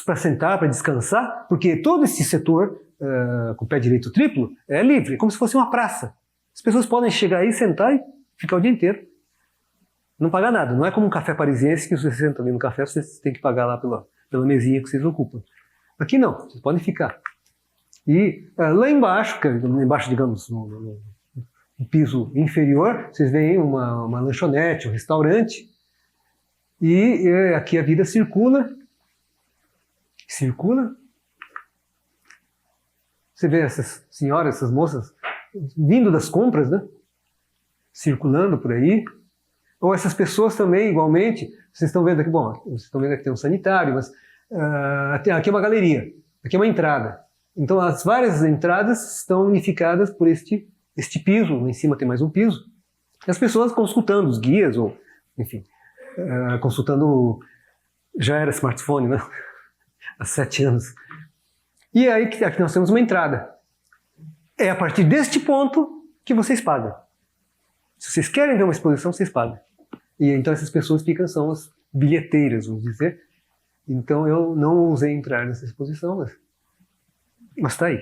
Speaker 1: para sentar, para descansar, porque todo esse setor, com pé direito triplo, é livre, como se fosse uma praça. As pessoas podem chegar aí, sentar e ficar o dia inteiro. Não pagar nada. Não é como um café parisiense que você senta ali no café, vocês têm que pagar lá pela mesinha que vocês ocupam. Aqui não, vocês podem ficar. E lá embaixo, digamos, no piso inferior, vocês veem uma lanchonete, um restaurante, e aqui a vida circula. Você vê essas senhoras, essas moças vindo das compras, né? Circulando por aí. Ou essas pessoas também, igualmente, vocês estão vendo aqui, vocês estão vendo aqui tem um sanitário, mas aqui é uma galeria, aqui é uma entrada. Então as várias entradas estão unificadas por este piso, lá em cima tem mais um piso. E as pessoas consultando os guias, ou enfim, consultando, já era smartphone, né? Há 7 anos. E aí aqui nós temos uma entrada. É a partir deste ponto que vocês pagam. Se vocês querem ver uma exposição, vocês pagam. E então essas pessoas são as bilheteiras, vamos dizer. Então eu não ousei entrar nessa exposição, mas está aí.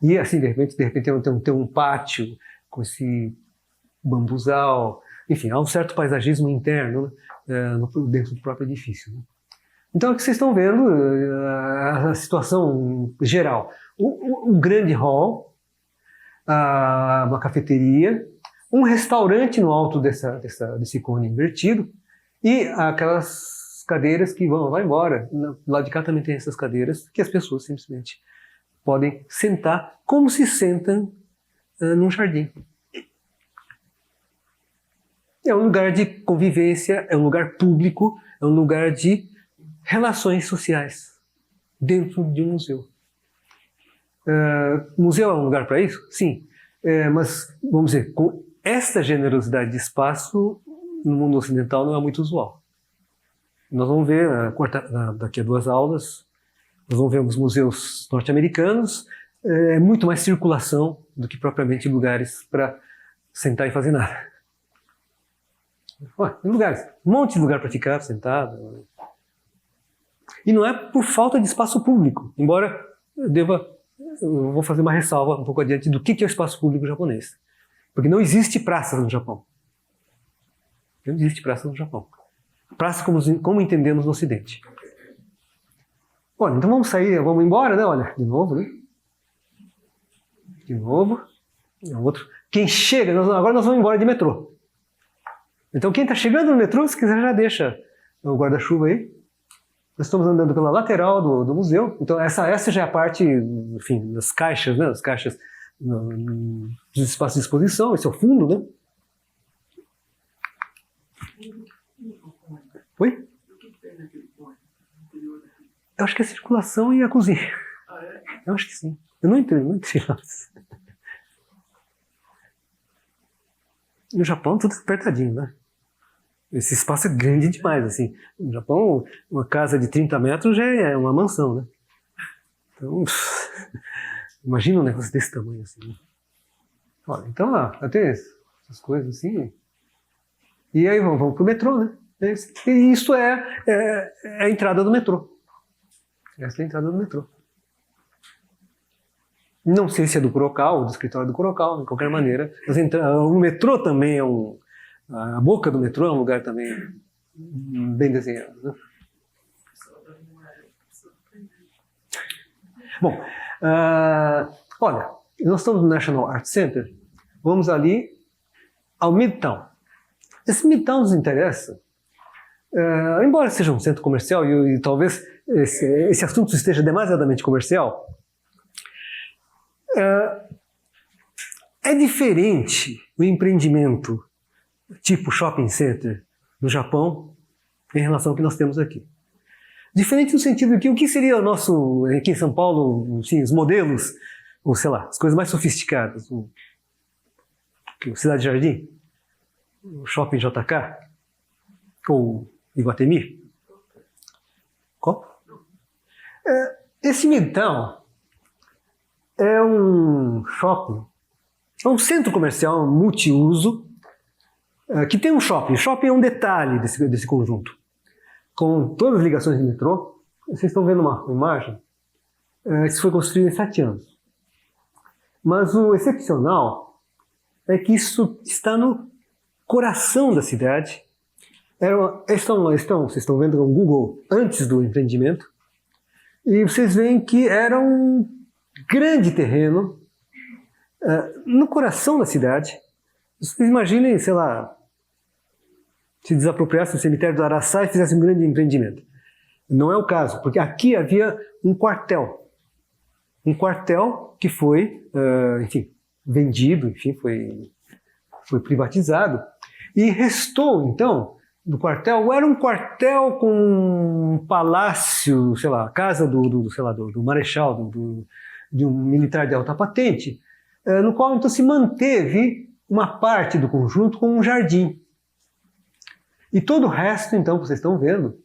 Speaker 1: E assim, de repente tem um pátio com esse bambuzal. Enfim, há um certo paisagismo interno, né, dentro do próprio edifício. Né? Então aqui vocês estão vendo a situação geral. Um grande hall, uma cafeteria, um restaurante no alto desse cone invertido e aquelas cadeiras que vai embora. Do lado de cá também tem essas cadeiras que as pessoas simplesmente podem sentar como se sentam num jardim. É um lugar de convivência, é um lugar público, é um lugar de relações sociais dentro de um museu. Museu é um lugar para isso? Sim. Mas, vamos dizer, com esta generosidade de espaço, no mundo ocidental não é muito usual. Nós vamos ver, daqui a 2 aulas, nós vamos ver os museus norte-americanos, é muito mais circulação do que propriamente lugares para sentar e fazer nada. Tem lugares, um monte de lugar para ficar sentado. E não é por falta de espaço público, embora eu vou fazer uma ressalva um pouco adiante do que é o espaço público japonês. Porque não existe praça no Japão. Não existe praça no Japão. Praça como entendemos no Ocidente. Olha, então vamos sair, vamos embora, né? Olha, de novo, né? De novo. Outro. Quem chega, agora nós vamos embora de metrô. Então quem está chegando no metrô, se quiser já deixa o guarda-chuva aí. Nós estamos andando pela lateral do museu. Então essa já é a parte, enfim, das caixas, né? As caixas dos espaços de exposição. Esse é o fundo, né? Oi? Eu acho que é a circulação e a cozinha. Eu acho que sim. Eu não entrei lá. No Japão tudo apertadinho, né? Esse espaço é grande demais, assim. No Japão, uma casa de 30 metros já é uma mansão, né? Então, imagina um negócio desse tamanho, assim. Né? Olha, então lá, até essas coisas assim. E aí vamos pro metrô, né? E isso é a entrada do metrô. Essa é a entrada do metrô. Não sei se é do Kurokawa ou do escritório do Kurokawa, de qualquer maneira. Mas o metrô também é a boca do metrô é um lugar também bem desenhado. Né? Bom, olha, nós estamos no National Art Center, vamos ali ao Midtown. esse Midtown nos interessa, embora seja um centro comercial e talvez esse assunto esteja demasiadamente comercial, é diferente o empreendimento tipo shopping center no Japão em relação ao que nós temos aqui. Diferente no sentido de que o que seria o nosso, aqui em São Paulo, enfim, os modelos, ou sei lá, as coisas mais sofisticadas, o Cidade Jardim, o Shopping JK, ou Iguatemi. Qual? Esse Midtown é um shopping, é um centro comercial multiuso, que tem um shopping. O shopping é um detalhe desse conjunto, com todas as ligações de metrô. Vocês estão vendo uma imagem? Isso foi construído em 7 anos. Mas o excepcional é que isso está no coração da cidade. Vocês estão vendo o Google antes do empreendimento, e vocês veem que era um grande terreno no coração da cidade. Vocês imaginem, sei lá, se desapropriasse o cemitério do Araçá e fizesse um grande empreendimento. Não é o caso, porque aqui havia um quartel. Um quartel que foi, enfim, vendido, enfim, foi privatizado. E restou, então, do quartel, era um quartel com um palácio, sei lá, casa do marechal, de um militar de alta patente, no qual, então, se manteve uma parte do conjunto com um jardim. E todo o resto, então, que vocês estão vendo,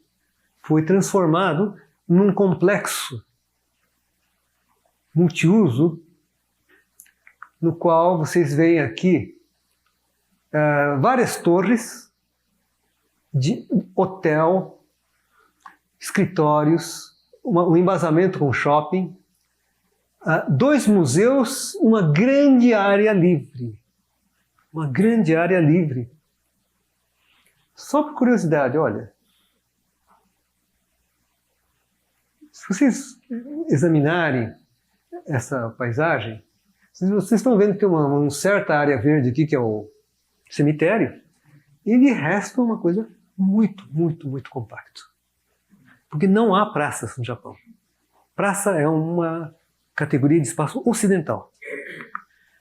Speaker 1: foi transformado num complexo multiuso, no qual vocês veem aqui várias torres de hotel, escritórios, um embasamento com shopping, 2 museus, uma grande área livre. Uma grande área livre. Só por curiosidade, olha. Se vocês examinarem essa paisagem, vocês estão vendo que tem uma certa área verde aqui, que é o cemitério, e de resto é uma coisa muito, muito, muito compacta. Porque não há praças no Japão. Praça é uma categoria de espaço ocidental.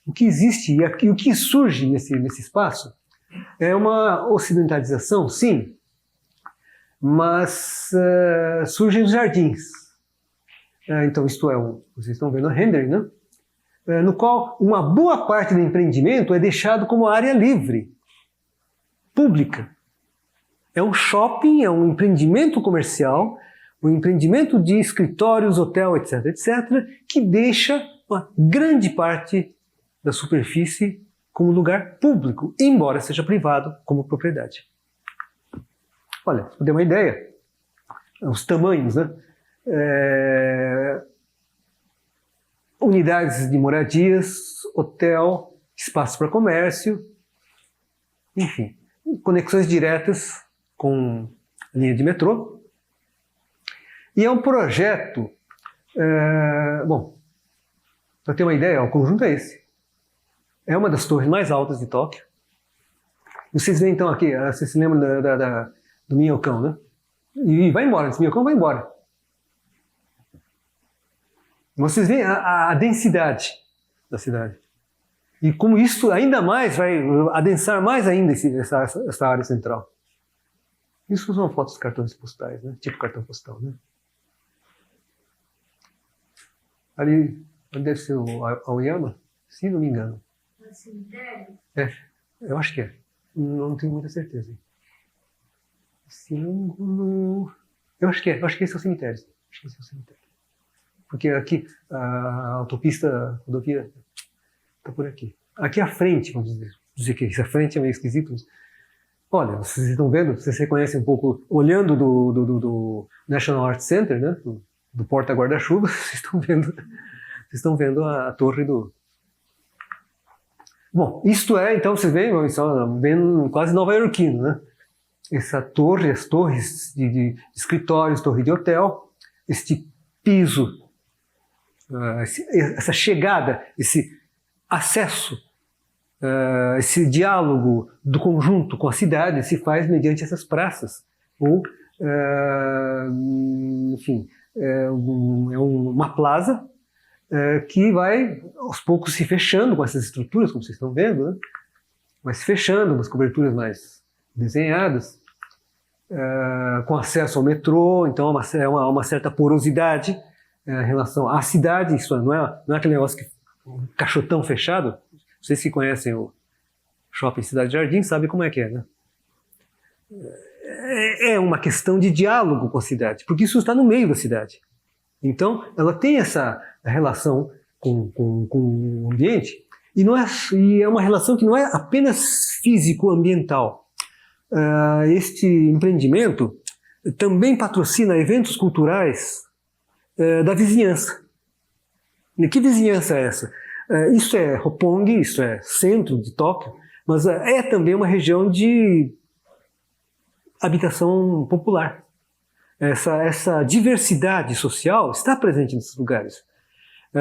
Speaker 1: O que existe e o que surge nesse espaço é uma ocidentalização, sim, mas surgem os jardins. Então, isto é, vocês estão vendo a rendering, né? No qual uma boa parte do empreendimento é deixado como área livre, pública. É um shopping, é um empreendimento comercial, um empreendimento de escritórios, hotel, etc., etc., que deixa uma grande parte da superfície como lugar público, embora seja privado como propriedade. Olha, para ter uma ideia, os tamanhos, né? Unidades de moradias, hotel, espaço para comércio, enfim, conexões diretas com a linha de metrô. E é um projeto, bom, para ter uma ideia, o conjunto é esse. É uma das torres mais altas de Tóquio. Vocês veem então aqui, vocês se lembram do minhocão, né? E vai embora, esse minhocão vai embora. Vocês veem a densidade da cidade. E como isso ainda mais vai adensar mais ainda essa área central. Isso são fotos de cartões postais, né? Tipo cartão postal, né? Ali deve ser o Aoyama, se não me engano.
Speaker 2: No cemitério?
Speaker 1: Eu acho que é. Não tenho muita certeza. Símbolo... Eu acho que esse é o cemitério. Acho que esse é o cemitério. Porque aqui a autopista, a rodovia, está por aqui. Aqui à frente, vamos dizer que isso à frente é meio esquisito. Mas... Olha, vocês estão vendo, vocês reconhecem um pouco, olhando do National Art Center, né? Do porta-guarda-chuva, vocês estão vendo a torre do... Bom, isto é, então, vocês veem, estão vendo quase nova-iorquino, né? Essa torre, as torres de escritórios, torre de hotel, este piso, essa chegada, esse acesso Esse diálogo do conjunto com a cidade se faz mediante essas praças, ou, enfim, é uma plaza que vai aos poucos se fechando com essas estruturas, como vocês estão vendo, né? Vai se fechando, umas coberturas mais desenhadas, com acesso ao metrô, então é uma certa porosidade em relação à cidade, isso não é aquele negócio que um caixotão fechado. Vocês que conhecem o Shopping Cidade Jardim sabem como é que é, né? É uma questão de diálogo com a cidade, porque isso está no meio da cidade. Então, ela tem essa relação com o ambiente, e é uma relação que não é apenas físico-ambiental. Este empreendimento também patrocina eventos culturais da vizinhança. E que vizinhança é essa? Isso é Roppongi, isso é centro de Tóquio, mas é também uma região de habitação popular. Essa diversidade social está presente nesses lugares.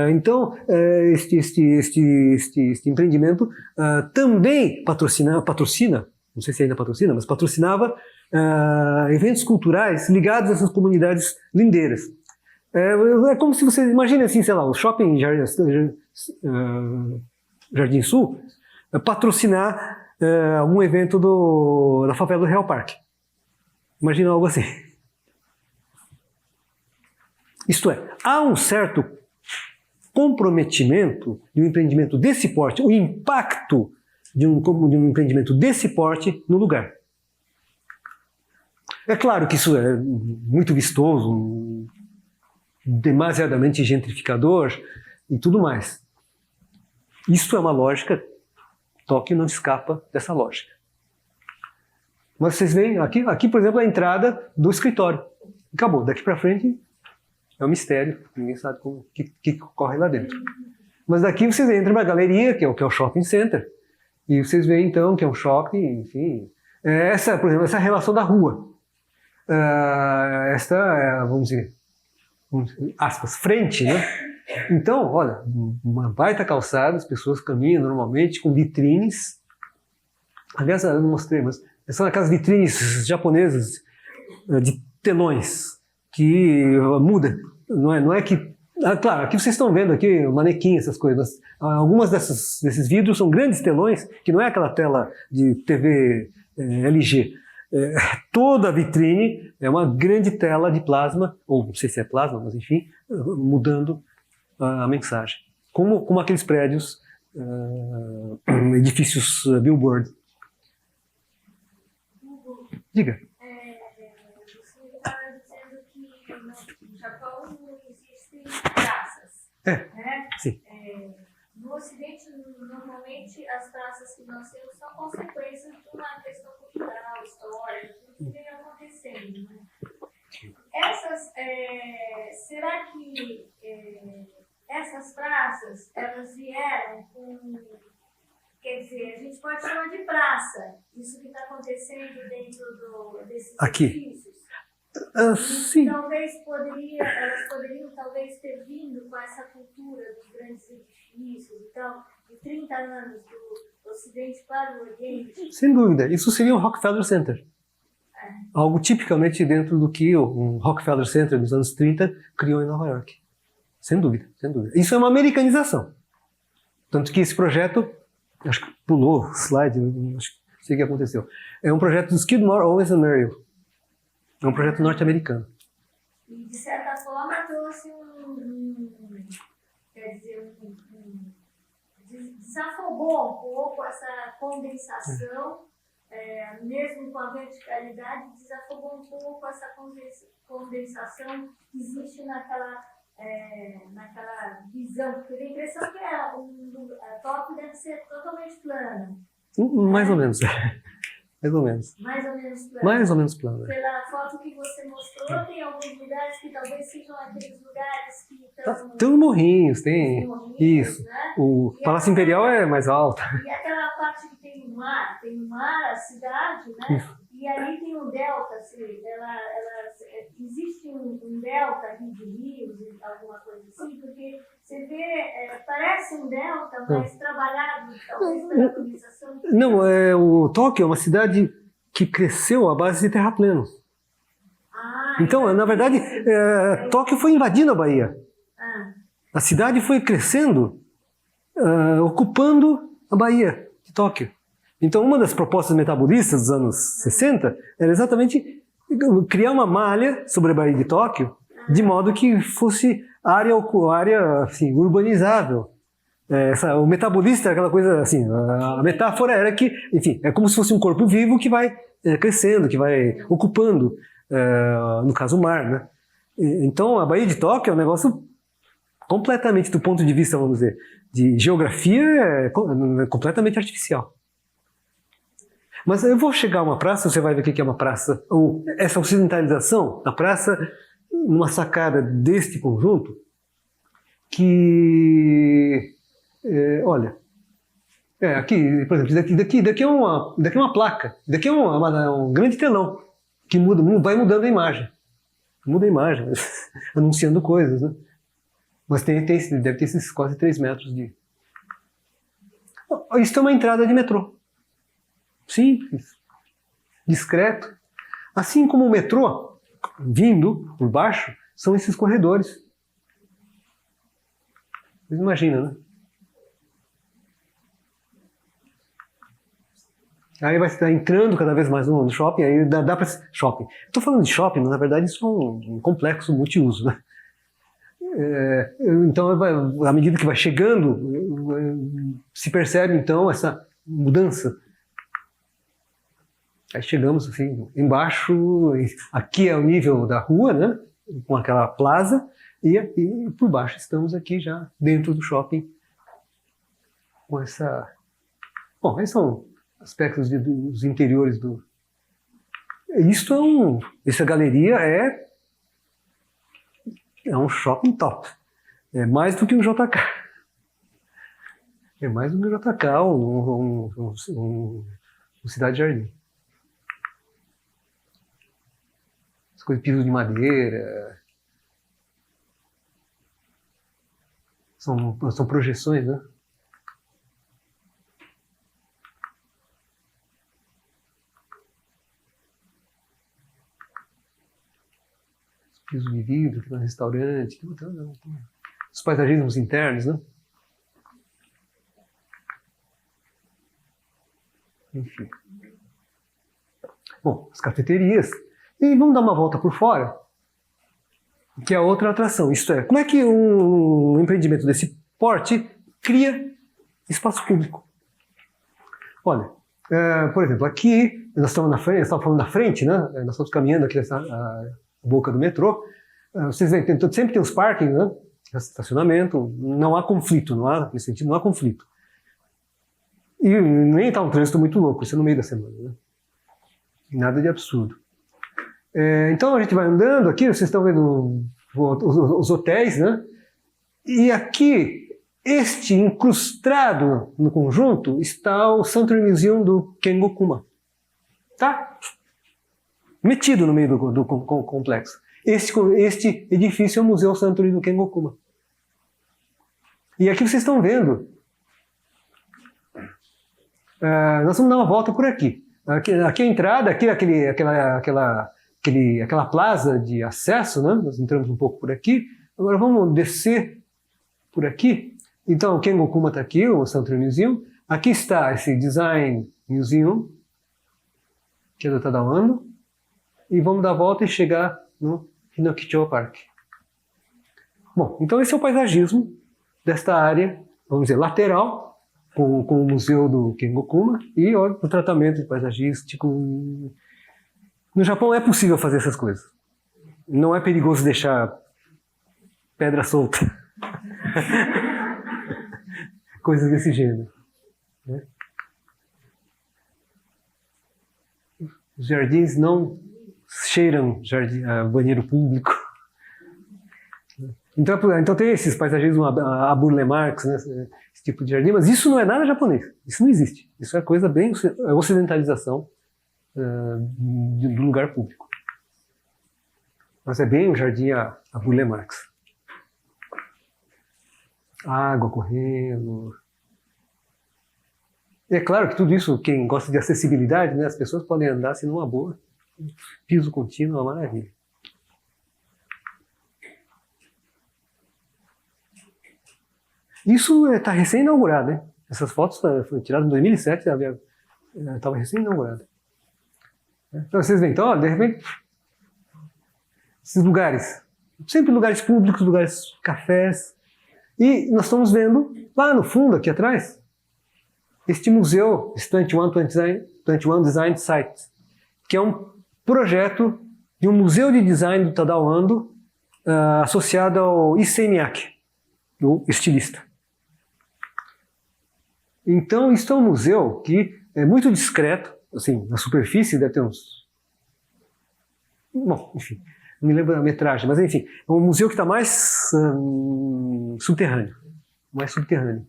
Speaker 1: Então, este empreendimento também patrocina, não sei se ainda patrocina, mas patrocinava eventos culturais ligados a essas comunidades lindeiras. É como se você imagine assim, sei lá, o Shopping Jardim Sul patrocinar um evento da favela do Real Parque. Imagina algo assim. Isto é, há um certo comprometimento de um empreendimento desse porte, o impacto de um empreendimento desse porte no lugar. É claro que isso é muito vistoso, demasiadamente gentrificador e tudo mais. Isso é uma lógica, Tóquio não escapa dessa lógica. Mas vocês veem, aqui por exemplo, a entrada do escritório. Acabou, daqui para frente é um mistério, ninguém sabe o que ocorre lá dentro. Mas daqui vocês entram na galeria, que é o shopping center, e vocês veem então que é um shopping, enfim. Por exemplo, essa relação da rua. Vamos dizer, aspas, frente, né? Então, olha, uma baita calçada, as pessoas caminham normalmente com vitrines. Aliás, eu não mostrei, mas são aquelas vitrines japonesas de telões que muda. Não é que... claro, aqui vocês estão vendo aqui o manequim, essas coisas. Algumas desses vidros são grandes telões, que não é aquela tela de TV LG. Toda a vitrine é uma grande tela de plasma, ou não sei se é plasma, mas enfim, mudando a mensagem. Como aqueles prédios, edifícios Billboard. Diga.
Speaker 2: Você está dizendo que no Japão não existem praças, né?
Speaker 1: Sim.
Speaker 2: No Ocidente, normalmente, as praças que nós temos são consequências de uma questão cultural, histórica, tudo que vem acontecendo, né? Será que essas praças, elas vieram com... Quer dizer, a gente pode chamar de praça, isso que está acontecendo dentro desses edifícios.
Speaker 1: Sim.
Speaker 2: Talvez elas poderiam talvez ter vindo com essa cultura dos grandes edifícios e tal, de 30 anos do Ocidente para o Oriente.
Speaker 1: Sem dúvida, isso seria um Rockefeller Center. Algo tipicamente dentro do que um Rockefeller Center dos anos 30 criou em Nova York. Sem dúvida, sem dúvida. Isso é uma americanização. Tanto que esse projeto, acho que pulou o slide, acho que não sei o que aconteceu. É um projeto do Skidmore, Owens & Merrill. É um projeto norte-americano.
Speaker 2: E, de certa forma, trouxe desafogou um pouco essa condensação, mesmo com a verticalidade, desafogou um pouco essa condensação que existe naquela visão, porque tem a impressão que a Tóquio deve ser totalmente plana.
Speaker 1: Mais ou menos. Mais ou menos.
Speaker 2: Mais ou menos plano.
Speaker 1: Mais ou menos plano.
Speaker 2: Pela foto que você mostrou, tem alguns lugares que talvez sejam aqueles lugares que estão...
Speaker 1: Tem os morrinhos, tem.
Speaker 2: Morrinhos,
Speaker 1: isso.
Speaker 2: Né?
Speaker 1: O Palácio Imperial é mais alto.
Speaker 2: E aquela parte que tem o mar, a cidade, né? E ali tem um delta, assim, existe um delta ali de rios, alguma coisa assim, porque você vê, parece um delta, mas trabalhado talvez pela utilização.
Speaker 1: Não, o Tóquio é uma cidade que cresceu à base de terrapleno. Então, na verdade, Tóquio foi invadindo a Bahia. A cidade foi crescendo, ocupando a Bahia de Tóquio. Então, uma das propostas metabolistas dos anos 60 era exatamente criar uma malha sobre a Bahia de Tóquio, de modo que fosse área assim, urbanizável. O metabolista era aquela coisa assim, a metáfora era que, enfim, é como se fosse um corpo vivo que vai crescendo, que vai ocupando, no caso, o mar, né? Então, a Bahia de Tóquio é um negócio completamente, do ponto de vista, vamos dizer, de geografia, completamente artificial. Mas eu vou chegar a uma praça, você vai ver o que é uma praça, ou essa ocidentalização da praça, numa sacada deste conjunto, que, olha, aqui, por exemplo, daqui é uma placa, daqui é um grande telão, que vai mudando a imagem. Muda a imagem, anunciando coisas, né? Mas deve ter esses quase 3 metros de... Isso é uma entrada de metrô. Simples, discreto. Assim como o metrô, vindo por baixo, são esses corredores. Vocês imaginam, né? Aí vai estar entrando cada vez mais no shopping, aí dá para... Shopping. Estou falando de shopping, mas na verdade isso é um complexo multiuso, né? Então, à medida que vai chegando, se percebe então essa mudança. Aí chegamos assim, embaixo, aqui é o nível da rua, né? Com aquela plaza, e por baixo estamos aqui já dentro do shopping com essa... Bom, esses são aspectos dos interiores do... Essa galeria é um shopping top. É mais do que um JK. É mais do que um JK, um Cidade Jardim. As coisas, piso de madeira. São projeções, né? Piso de vidro, aqui no restaurante, os paisagismos internos, né? Enfim. Bom, as cafeterias. E vamos dar uma volta por fora, que é outra atração. Isto é, como é que um empreendimento desse porte cria espaço público? Olha, por exemplo, aqui, nós estamos na frente, falando da frente, né? Nós estamos caminhando aqui nessa boca do metrô. Vocês veem, sempre tem os parkings, né? Estacionamento, não há conflito, nesse sentido, não há conflito. E nem está um trânsito muito louco, isso é no meio da semana, né? Nada de absurdo. Então a gente vai andando aqui, vocês estão vendo os hotéis, né? E aqui, incrustado no conjunto, está o Century Museum do Kengo-kuma. Tá? Metido no meio do complexo. Este edifício é o Museu Century do Kengo-kuma. E aqui vocês estão vendo. Nós vamos dar uma volta por aqui. Aqui a entrada, aqui aquela plaza de acesso, né? Nós entramos um pouco por aqui. Agora vamos descer por aqui. Então o Kengo-kuma está aqui, o Century Museum. Aqui está esse Design Museum, que é do Tadao Ando. E vamos dar a volta e chegar no Hinokicho Park. Bom, então esse é o paisagismo desta área, vamos dizer, lateral, com o Museu do Kengo-kuma e olha, o tratamento paisagístico. No Japão é possível fazer essas coisas. Não é perigoso deixar pedra solta. Coisas desse gênero. Né? Os jardins não cheiram banheiro público. Então tem esses paisagismos a Burle Marx, né? Esse tipo de jardim, mas isso não é nada japonês. Isso não existe. Isso é coisa bem ocidentalização do lugar público. Mas é bem o jardim a Burle Marx. Água correndo. E é claro que tudo isso, quem gosta de acessibilidade, né, as pessoas podem andar assim numa boa. Piso contínuo é uma maravilha. Isso está recém-inaugurado, hein? Essas fotos foram tiradas em 2007, estava recém-inaugurado. Então vocês veem, então, de repente, esses lugares, sempre lugares públicos, lugares cafés, e nós estamos vendo lá no fundo, aqui atrás, este museu, esse 21 Design Site, que é um projeto de um museu de design do Tadao Ando, associado ao Issei Miyake, o estilista. Então, isso é um museu que é muito discreto, assim, na superfície deve ter uns... Bom, enfim, não me lembro a metragem, mas enfim, é um museu que está mais subterrâneo. Mais subterrâneo.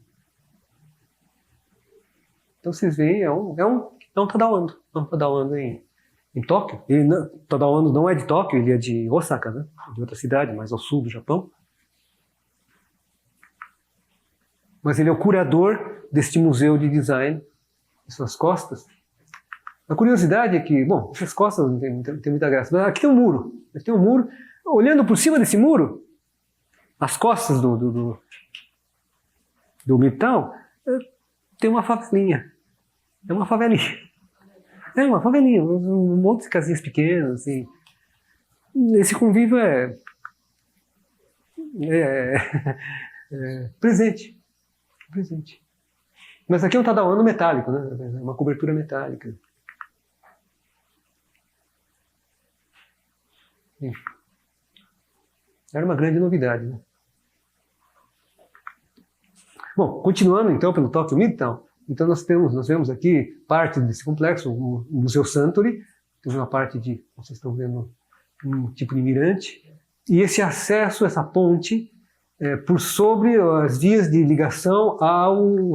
Speaker 1: Então vocês veem, é um Tadao Ando. É um Tadao Ando em Tóquio. Tadao Ando não é de Tóquio, ele é de Osaka, né? De outra cidade, mais ao sul do Japão. Mas ele é o curador deste museu de design, em suas costas. A curiosidade é que, bom, essas costas não tem muita graça, mas aqui tem um muro. Aqui tem um muro. Olhando por cima desse muro, as costas do Midtown, tem uma favelinha. É uma favelinha. É uma favelinha, um monte de casinhas pequenas, assim. Esse convívio é presente. Mas aqui é um Tadao Ando metálico, né? Uma cobertura metálica. Era uma grande novidade, né? Bom, continuando então pelo Tokyo Midtown, então nós vemos aqui parte desse complexo, o Museu Suntory, temos uma parte de, vocês estão vendo, um tipo de mirante, e esse acesso, essa ponte, por sobre as vias de ligação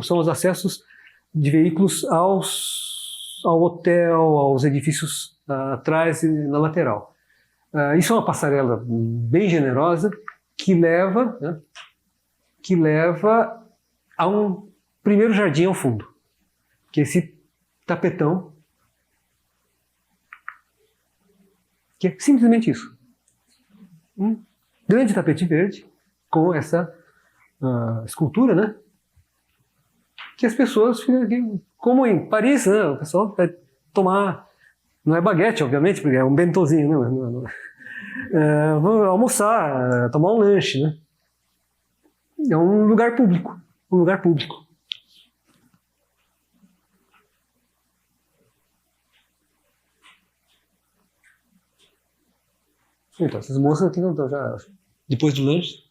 Speaker 1: são os acessos de veículos ao hotel, aos edifícios atrás e na lateral. Isso é uma passarela bem generosa que leva a um primeiro jardim ao fundo, que é esse tapetão, que é simplesmente isso. Um grande tapete verde com essa escultura, né? Que as pessoas ficam aqui, como em Paris, né? O pessoal vai tomar, não é baguete, obviamente, porque é um bentozinho, né? Vão almoçar, tomar um lanche, né? É um lugar público. Um lugar público. Então, essas moças aqui não estão já depois do lanche.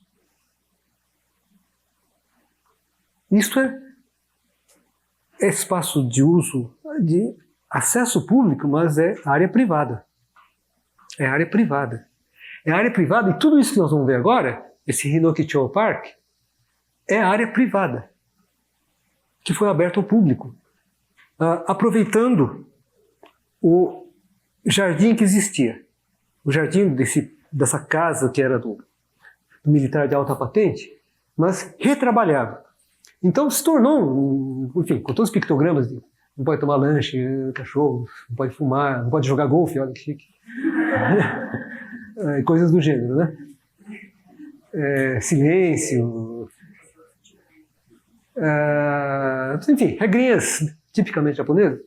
Speaker 1: Isto é espaço de uso, de acesso público, mas é área privada. É área privada. É área privada e tudo isso que nós vamos ver agora, esse Hinokicho Park, é área privada, que foi aberta ao público, aproveitando o jardim que existia. O jardim dessa casa que era do militar de alta patente, mas retrabalhado. Então se tornou, enfim, com todos os pictogramas de não pode tomar lanche, cachorro, não pode fumar, não pode jogar golfe, olha que chique. Coisas do gênero, né? Silêncio. Enfim, regrinhas tipicamente japonesas.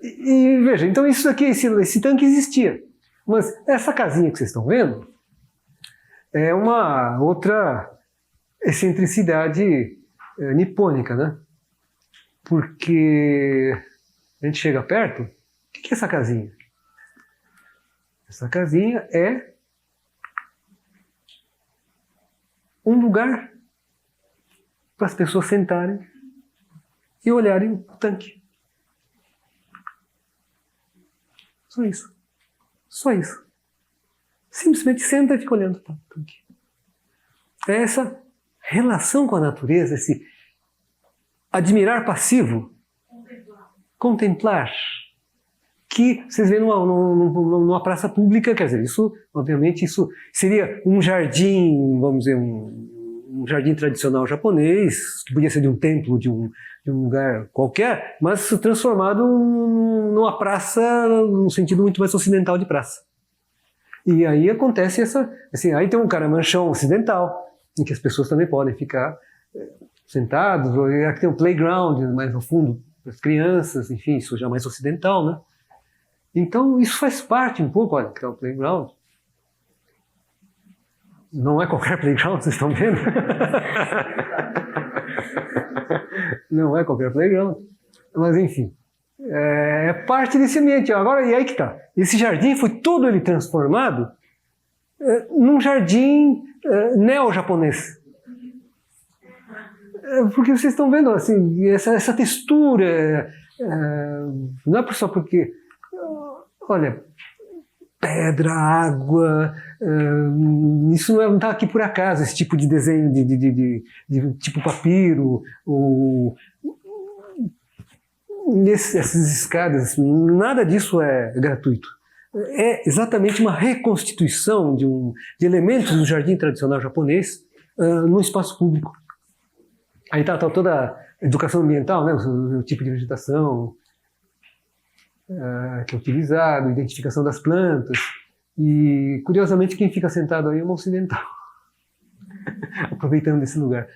Speaker 1: E veja, então isso aqui, esse tanque existia. Mas essa casinha que vocês estão vendo é uma outra excentricidade nipônica, né? Porque a gente chega perto, o que é essa casinha? Essa casinha é um lugar para as pessoas sentarem e olharem o tanque. Só isso. Só isso. Simplesmente senta e fica olhando o tanque. É essa relação com a natureza, esse admirar passivo, contemplar, que vocês veem numa praça pública. Quer dizer, isso, obviamente, isso seria um jardim, vamos dizer, um jardim tradicional japonês, que podia ser de um templo, de um lugar qualquer, mas transformado numa praça, num sentido muito mais ocidental de praça. E aí acontece assim, aí tem um caramanchão ocidental, em que as pessoas também podem ficar sentados, ou aqui tem um playground mais no fundo, para as crianças, enfim, isso já é mais ocidental, né? Então isso faz parte um pouco, olha, que é o playground. Não é qualquer playground, vocês estão vendo? Não é qualquer playground. Mas enfim, é parte desse ambiente. Agora, e aí que tá. Esse jardim foi todo ele transformado num jardim neo-japonês. Porque vocês estão vendo assim, essa textura, não é só porque, olha, pedra, água, isso não está aqui por acaso, esse tipo de desenho de tipo papiro, essas escadas, nada disso é gratuito. É exatamente uma reconstituição de elementos do jardim tradicional japonês no espaço público. Aí está toda a educação ambiental, né, o tipo de vegetação que é utilizado, identificação das plantas. E, curiosamente, quem fica sentado aí é uma ocidental, aproveitando esse lugar.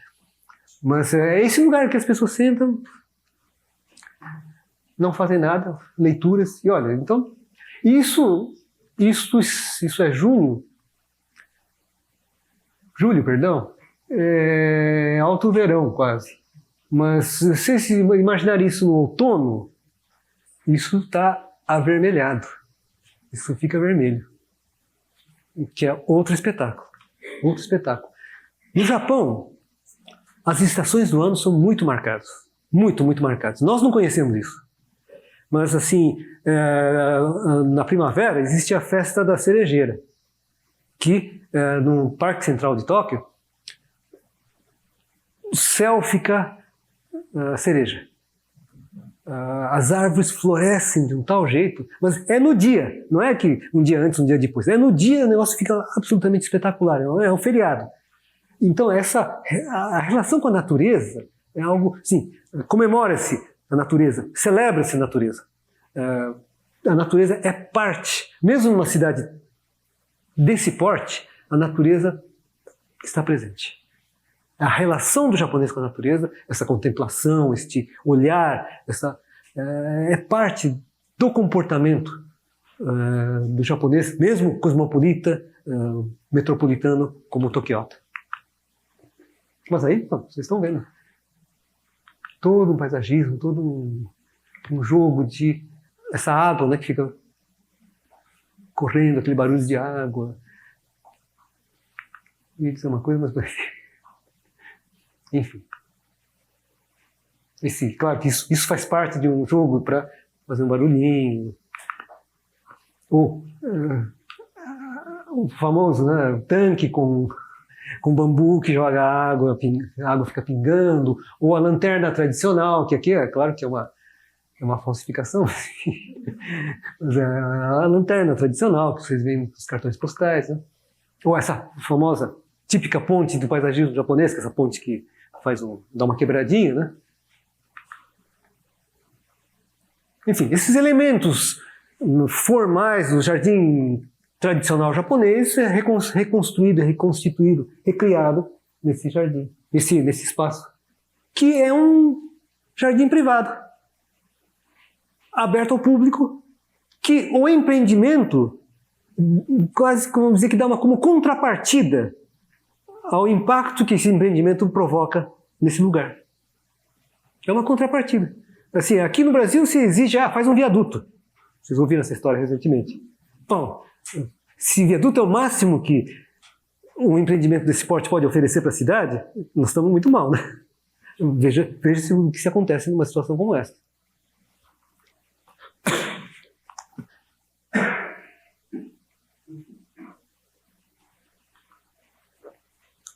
Speaker 1: Mas é esse lugar que as pessoas sentam, não fazem nada, leituras, e olha, então, isso é julho, perdão, é alto verão quase. Mas se você imaginar isso no outono, isso está avermelhado, isso fica vermelho, que é outro espetáculo, No Japão, as estações do ano são muito marcadas, muito marcadas. Nós não conhecemos isso, mas assim, na primavera existe a festa da cerejeira, que no Parque Central de Tóquio, o céu fica cereja. As árvores florescem de um tal jeito, mas é no dia, não é que um dia antes, um dia depois, é no dia, o negócio fica absolutamente espetacular, é um feriado. Então a relação com a natureza é algo, sim, comemora-se a natureza, celebra-se a natureza. A natureza é parte, mesmo numa cidade desse porte, a natureza está presente. A relação do japonês com a natureza, essa contemplação, este olhar, é parte do comportamento do japonês, mesmo cosmopolita, metropolitano, como Tokiota. Mas aí, vocês estão vendo, todo um paisagismo, todo um jogo de essa água, né, que fica correndo, aquele barulho de água. Eu ia dizer uma coisa, mas... Enfim. Claro que isso faz parte de um jogo para fazer um barulhinho. Ou o famoso, né, tanque com bambu que joga água, a água fica pingando. Ou a lanterna tradicional, que aqui é claro que é uma falsificação. Mas é a lanterna tradicional que vocês veem nos cartões postais. Né? Ou essa famosa, típica ponte do paisagismo japonês, que é essa ponte que dá uma quebradinha, né? Enfim, esses elementos formais do jardim tradicional japonês é reconstruído, reconstituído, recriado nesse jardim, nesse espaço, que é um jardim privado, aberto ao público, que o empreendimento, quase como dizer que dá como contrapartida ao impacto que esse empreendimento provoca nesse lugar. É uma contrapartida. Assim, aqui no Brasil se exige, faz um viaduto. Vocês ouviram essa história recentemente. Bom, se viaduto é o máximo que um empreendimento desse porte pode oferecer para a cidade, nós estamos muito mal, né? Veja o que se acontece numa situação como essa.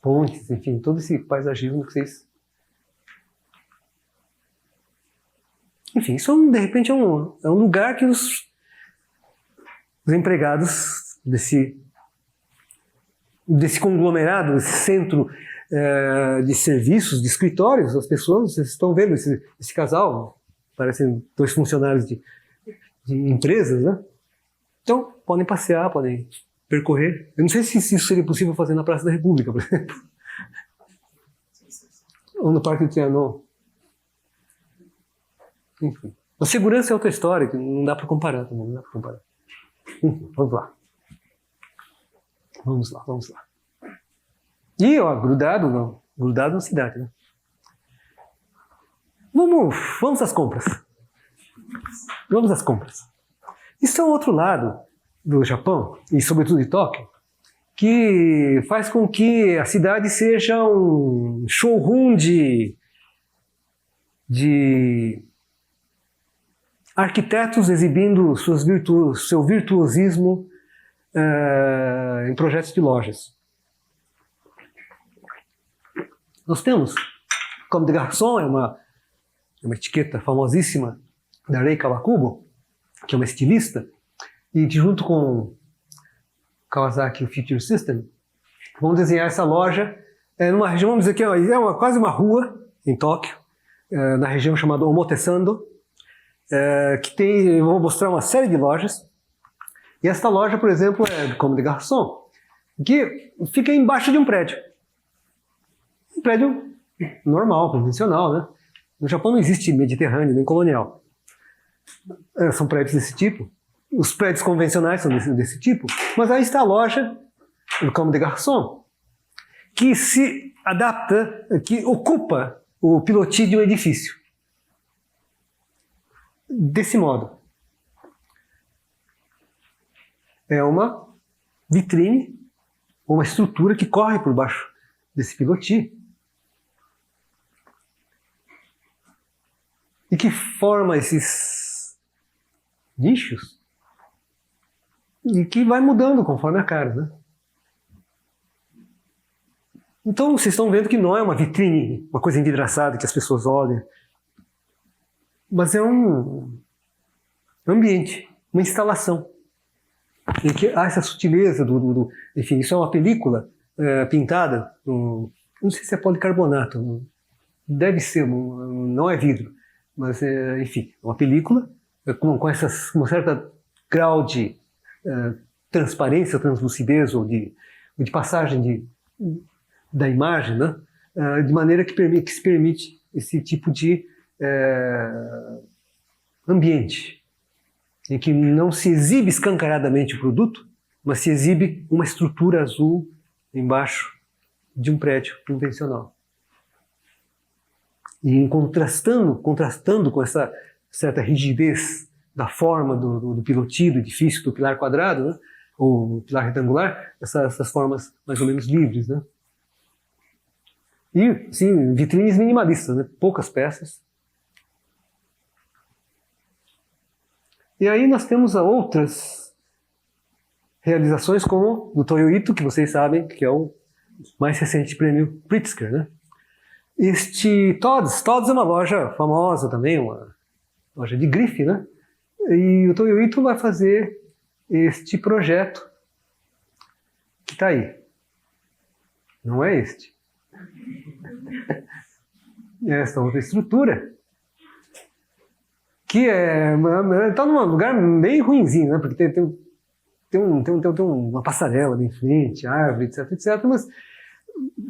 Speaker 1: Pontes, enfim, todo esse paisagismo que vocês... Enfim, isso de repente é um lugar que os empregados desse conglomerado, desse centro de serviços, de escritórios, as pessoas, vocês estão vendo esse casal, parecem dois funcionários de empresas, né? Então, podem passear, podem percorrer. Eu não sei se isso seria possível fazer na Praça da República, por exemplo. Ou no Parque do Trianon. Enfim. A segurança é outra história, que não dá para comparar também, não dá para comparar. Enfim, vamos lá. Vamos lá. E, ó, grudado na cidade, né? Vamos às compras. Vamos às compras. Isso é um outro lado do Japão, e sobretudo de Tóquio, que faz com que a cidade seja um showroom de arquitetos exibindo seu virtuosismo em projetos de lojas. Nós temos, como de garçom, é uma etiqueta famosíssima da Rei Kawakubo, que é uma estilista, e junto com Kawasaki e o Future System, vão desenhar essa loja numa região, vamos dizer que quase uma rua em Tóquio, na região chamada Omotesando, que tem, eu vou mostrar uma série de lojas, e esta loja, por exemplo, é como de garçom, que fica embaixo de um prédio. Um prédio normal, convencional, né? No Japão não existe Mediterrâneo nem colonial. São prédios desse tipo. Os prédios convencionais são desse tipo. Mas aí está a loja, como de garçom, que se adapta, que ocupa o pilotis de um edifício. Desse modo. É uma vitrine, uma estrutura que corre por baixo desse pilotis. E que forma esses nichos e que vai mudando conforme a cara, né? Então vocês estão vendo que não é uma vitrine, uma coisa envidraçada que as pessoas olham, mas é um ambiente, uma instalação em que há essa sutileza enfim, isso é uma película pintada, não sei se é policarbonato, deve ser, não é vidro. Mas, enfim, uma película com um certo grau de transparência, translucidez ou de passagem da imagem, né? De maneira que se permite esse tipo de ambiente, em que não se exibe escancaradamente o produto, mas se exibe uma estrutura azul embaixo de um prédio convencional. E contrastando com essa certa rigidez da forma do pilotis, do edifício, do pilar quadrado, né? Ou pilar retangular, essas formas mais ou menos livres, né? E, sim, vitrines minimalistas, né? Poucas peças. E aí nós temos outras realizações, como o Toyo Ito, que vocês sabem que é o mais recente prêmio Pritzker, né? Tod's é uma loja famosa também, uma loja de grife, né? E o Toyo Ito vai fazer este projeto que está aí. Não é este. Esta outra estrutura que está num lugar bem ruinzinho, né? Porque tem uma passarela bem em frente, árvore, etc, mas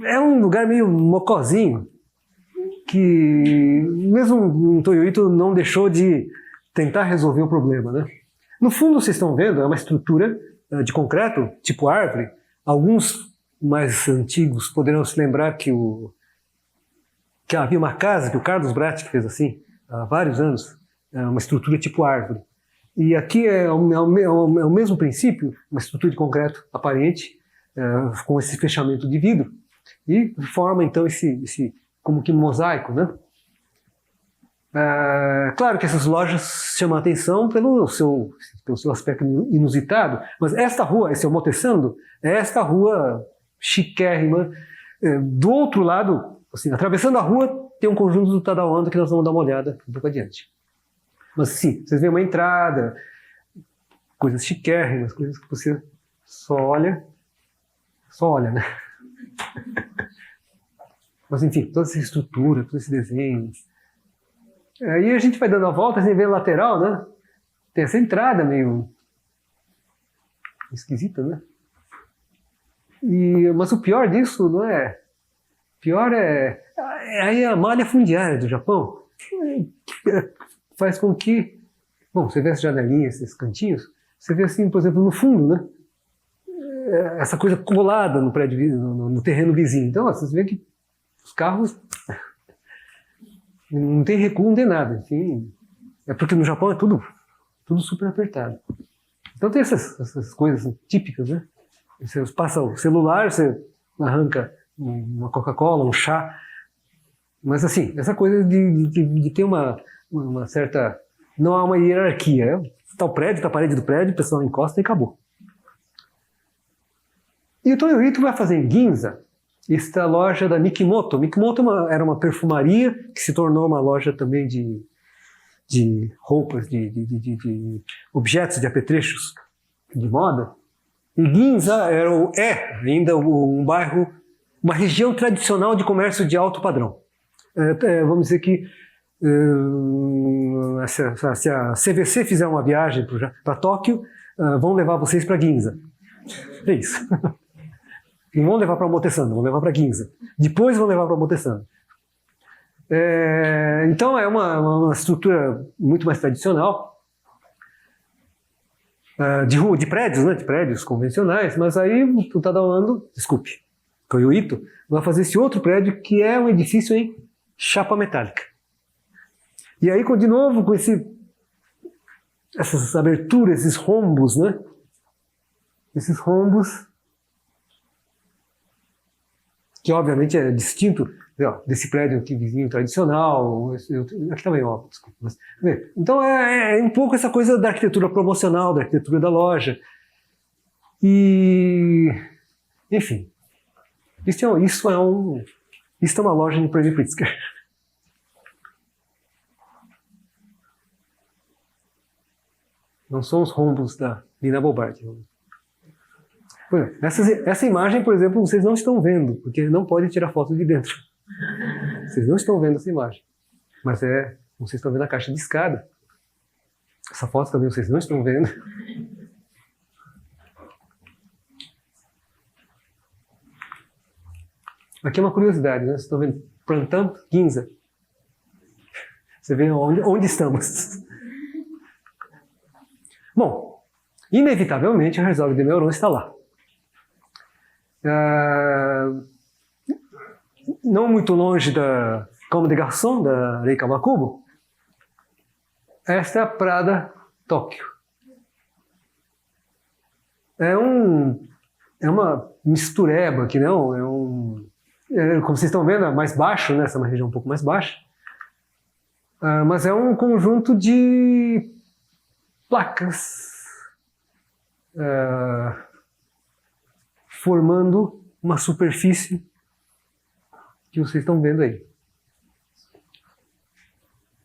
Speaker 1: é um lugar meio mocozinho, que mesmo o Toyo Ito não deixou de tentar resolver o problema, né? No fundo, vocês estão vendo, é uma estrutura de concreto, tipo árvore. Alguns mais antigos poderão se lembrar que havia uma casa que o Carlos Bratti fez assim, há vários anos, uma estrutura tipo árvore. E aqui é o mesmo princípio, uma estrutura de concreto aparente, com esse fechamento de vidro, e forma então esse como que mosaico, né? Claro que essas lojas chamam a atenção pelo seu aspecto inusitado, mas esta rua, esse Omotesando, é esta rua chiquérrima. Do outro lado, assim, atravessando a rua, tem um conjunto do Tadao Ando que nós vamos dar uma olhada um pouco adiante. Mas sim, vocês veem uma entrada, coisas chiquérrimas, coisas que você só olha, né? Mas enfim, toda essa estrutura, todo esse desenho. Aí a gente vai dando a volta, assim, vê a lateral, né? Tem essa entrada meio esquisita, né? Mas o pior disso não é... O pior é aí a malha fundiária do Japão. Faz com que... Bom, você vê as janelinhas, esses cantinhos, você vê assim, por exemplo, no fundo, né? Essa coisa colada no prédio, no terreno vizinho. Então, ó, você vê que os carros não tem recuo, não tem nada. Enfim, é porque no Japão é tudo super apertado. Então tem essas coisas típicas, né? Você passa o celular, você arranca uma Coca-Cola, um chá. Mas assim, essa coisa de ter uma certa... Não há uma hierarquia. Está o prédio, está a parede do prédio, o pessoal encosta e acabou. E o Toyohito vai fazer em Ginza esta loja da Mikimoto. Mikimoto era uma perfumaria que se tornou uma loja também de roupas, de objetos, de apetrechos de moda. E Ginza é ainda um bairro, uma região tradicional de comércio de alto padrão. Vamos dizer que se a CVC fizer uma viagem para Tóquio, vão levar vocês para Ginza. É isso. Não vão levar para Omotesando, vão levar para Ginza. Depois vão levar para Omotesando. Então é uma estrutura muito mais tradicional de prédios, né? De prédios convencionais. Mas aí o Toyohito vai fazer esse outro prédio que é um edifício em chapa metálica. E aí, de novo, com essas aberturas, esses rombos, né? Esses rombos que obviamente é distinto desse prédio aqui vizinho tradicional, aqui também, desculpa. Mas, então é um pouco essa coisa da arquitetura promocional, da arquitetura da loja. E, enfim, isso é uma loja de Prêmio Pritzker. Não são os rombos da Lina Bobardi. Essa imagem, por exemplo, vocês não estão vendo, porque não podem tirar foto de dentro. Vocês não estão vendo essa imagem. Mas vocês estão vendo a caixa de escada. Essa foto também vocês não estão vendo. Aqui é uma curiosidade, né? Vocês estão vendo Prantham Ginza. Você vê onde estamos. Bom, inevitavelmente a Herzog de Meuron está lá. Não muito longe da Comme des Garçons, da Rei Kawakubo, esta é a Prada Tóquio. É uma mistureba aqui, não? Como vocês estão vendo, é mais baixo, né? Essa é uma região um pouco mais baixa. Mas é um conjunto de placas formando uma superfície que vocês estão vendo aí.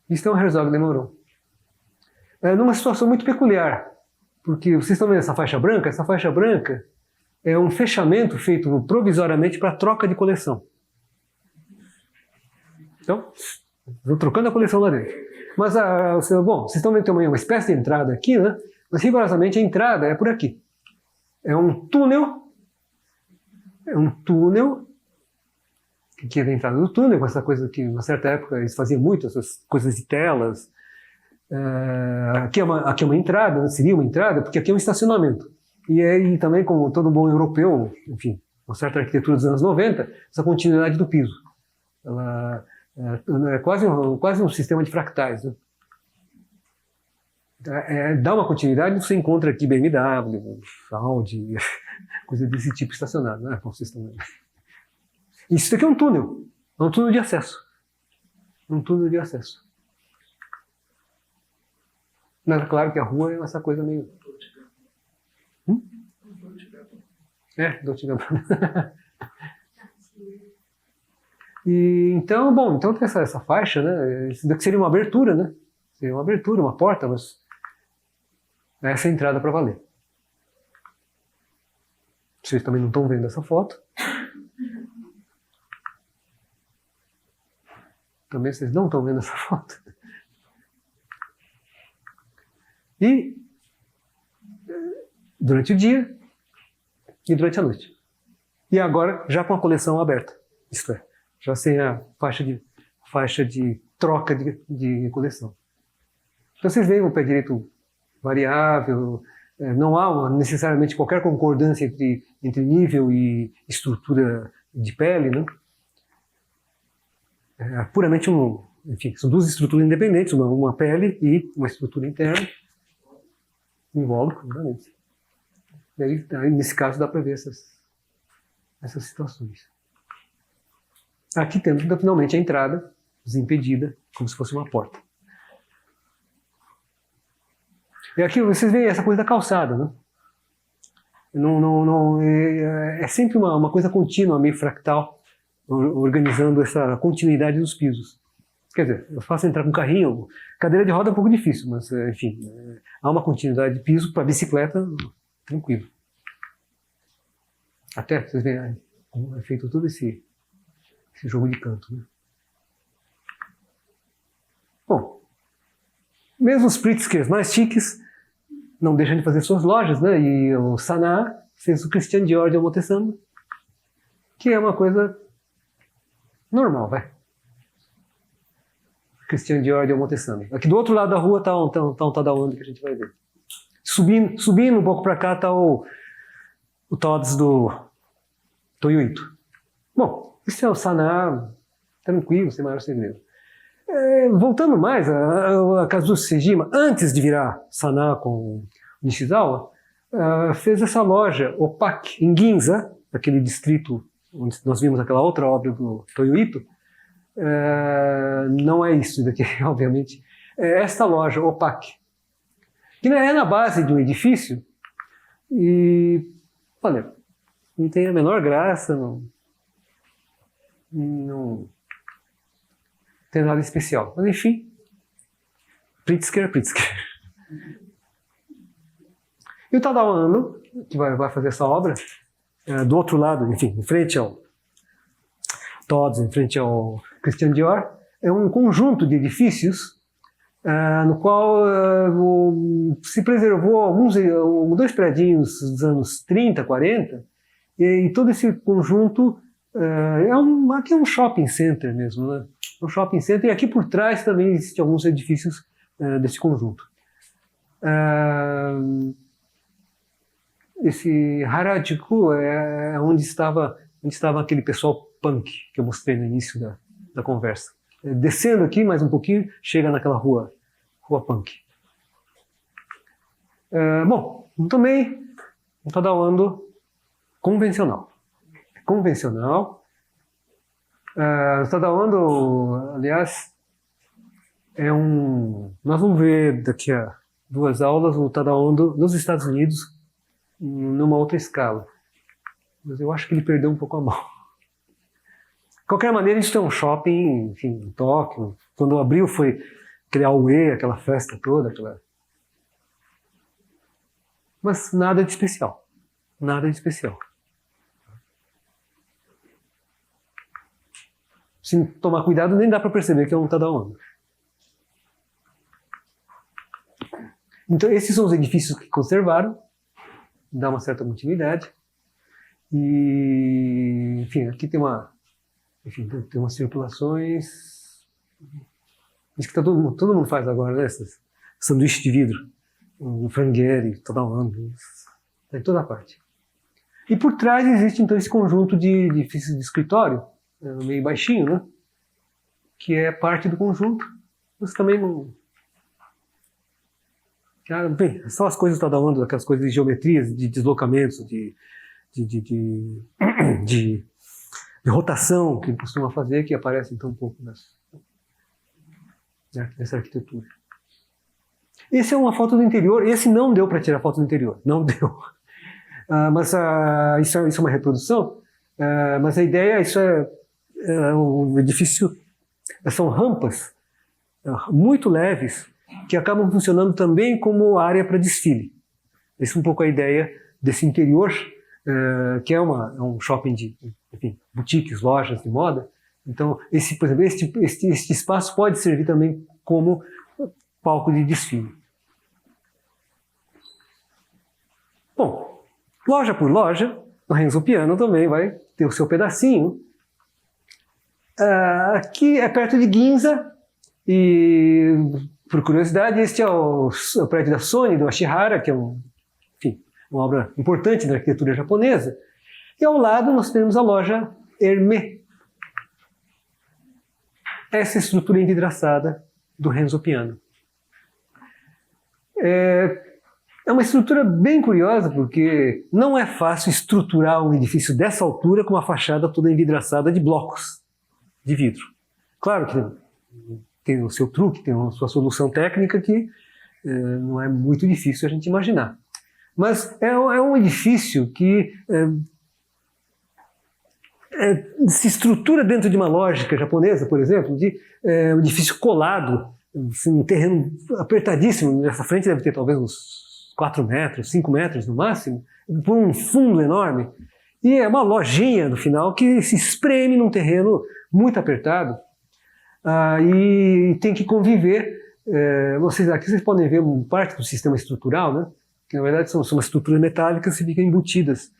Speaker 1: Isso é um Herzog de Meuron. Numa situação muito peculiar, porque vocês estão vendo essa faixa branca? Essa faixa branca é um fechamento feito provisoriamente para troca de coleção. Então, estou trocando a coleção lá dentro. Mas, vocês estão vendo também uma espécie de entrada aqui, né? Mas rigorosamente a entrada é por aqui. É um túnel que é a entrada do túnel, com essa coisa que, numa certa época, eles faziam muito, essas coisas de telas. Aqui é uma entrada, seria uma entrada, porque aqui é um estacionamento. E também, como todo bom europeu, enfim, uma certa arquitetura dos anos 90, essa continuidade do piso. Ela é quase um sistema de fractais, né? Dá uma continuidade, você encontra aqui BMW, Audi, coisa desse tipo estacionado, né? Como vocês estão vendo. Isso aqui é um túnel de acesso. Um túnel de acesso. Mas é claro que a rua é essa coisa meio... Dolce Gabbana. Então tem essa faixa, né? Isso daqui seria uma abertura, né? Seria uma abertura, uma porta, mas Essa é a entrada para valer. Vocês também não estão vendo essa foto. Também vocês não estão vendo essa foto. E durante o dia e durante a noite. E agora já com a coleção aberta. Isto é, já sem a faixa de troca de coleção. Então vocês veem o pé direito variável, não há necessariamente qualquer concordância entre nível e estrutura de pele, né? É puramente enfim, são duas estruturas independentes, uma pele e uma estrutura interna, invólucro, obviamente. E aí, nesse caso, dá para ver essas situações. Aqui temos finalmente a entrada desimpedida, como se fosse uma porta. E aqui vocês veem essa coisa da calçada, né? É sempre uma coisa contínua, meio fractal, organizando essa continuidade dos pisos. Quer dizer, eu faço entrar com um carrinho, cadeira de roda é um pouco difícil, mas enfim, há uma continuidade de piso para bicicleta, tranquilo. Até, vocês veem, é feito todo esse jogo de canto, né? Bom, mesmo os Pritzkers mais chiques não deixam de fazer suas lojas, né? E o Sanaa fez o Christian Dior de Omotesando, que é uma coisa normal, vai. Christian Dior de Omotesando. Aqui do outro lado da rua está um Tadawando que a gente vai ver. Subindo um pouco para cá está o Todds do Toyo-Ito. Bom, isso é o Sanaa, tranquilo, sem maior segredo. Voltando mais, a Kazushi Sejima, antes de virar Sanaa com o Nishizawa, fez essa loja Opak em Ginza, aquele distrito onde nós vimos aquela outra obra do Toyo-Ito. Não é isso daqui, obviamente. É esta loja Opak, que é na base de um edifício e, olha, não tem a menor graça, não tem nada especial. Mas enfim, Pritzker. E o Tadawando, que vai fazer essa obra, do outro lado, enfim, em frente ao Todds, em frente ao Christian Dior, é um conjunto de edifícios no qual se preservou dois predinhos dos anos 30, 40, e todo esse conjunto aqui é um shopping center mesmo, né? Um shopping center, e aqui por trás também existem alguns edifícios desse conjunto. Esse Harajuku é onde estava aquele pessoal punk que eu mostrei no início da conversa. Descendo aqui mais um pouquinho, chega naquela rua punk. Bom, também um Tadawando convencional. O Tadawando, aliás, nós vamos ver daqui a 2 aulas o Tadawando nos Estados Unidos numa outra escala. Mas eu acho que ele perdeu um pouco a mão. De qualquer maneira, isso é um shopping, enfim, em Tóquio. Quando abriu foi aquele Aue, aquela festa toda, Mas nada de especial. Se tomar cuidado, nem dá para perceber que é um Tadawando. Então, esses são os edifícios que conservaram, dá uma certa continuidade. E, enfim, aqui tem umas circulações. Isso que todo mundo faz agora, né? Esses sanduíche de vidro, o frangueri, Tadawando, está em toda parte. E por trás existe então esse conjunto de edifícios de escritório, meio baixinho, né? Que é parte do conjunto, mas também não. Bem, são as coisas do Tadawando, aquelas coisas de geometrias, de deslocamentos, de rotação que ele costuma fazer, que aparece então um pouco nessa arquitetura. Esse é uma foto do interior. Esse não deu para tirar foto do interior, não deu. Mas isso é uma reprodução. Mas a ideia, o edifício, são rampas muito leves que acabam funcionando também como área para desfile. Essa é um pouco a ideia desse interior, que é um shopping de, enfim, boutiques, lojas de moda. Então, por exemplo, este espaço pode servir também como palco de desfile. Bom, loja por loja, o Renzo Piano também vai ter o seu pedacinho. Aqui é perto de Ginza, e, por curiosidade, este é o prédio da Sony, do Ashihara, que é enfim, uma obra importante da arquitetura japonesa. E ao lado nós temos a loja Hermès. Essa estrutura envidraçada do Renzo Piano. É uma estrutura bem curiosa, porque não é fácil estruturar um edifício dessa altura com uma fachada toda envidraçada de blocos de vidro. Claro que tem o seu truque, tem a sua solução técnica que não é muito difícil a gente imaginar. Mas é um edifício que se estrutura dentro de uma lógica japonesa, por exemplo, de um edifício colado, assim, um terreno apertadíssimo. Nessa frente deve ter talvez uns 4 metros, 5 metros no máximo, por um fundo enorme. E é uma lojinha no final que se espreme num terreno muito apertado. E tem que conviver. Aqui vocês podem ver parte do sistema estrutural, né? Que na verdade são estruturas metálicas que ficam embutidas,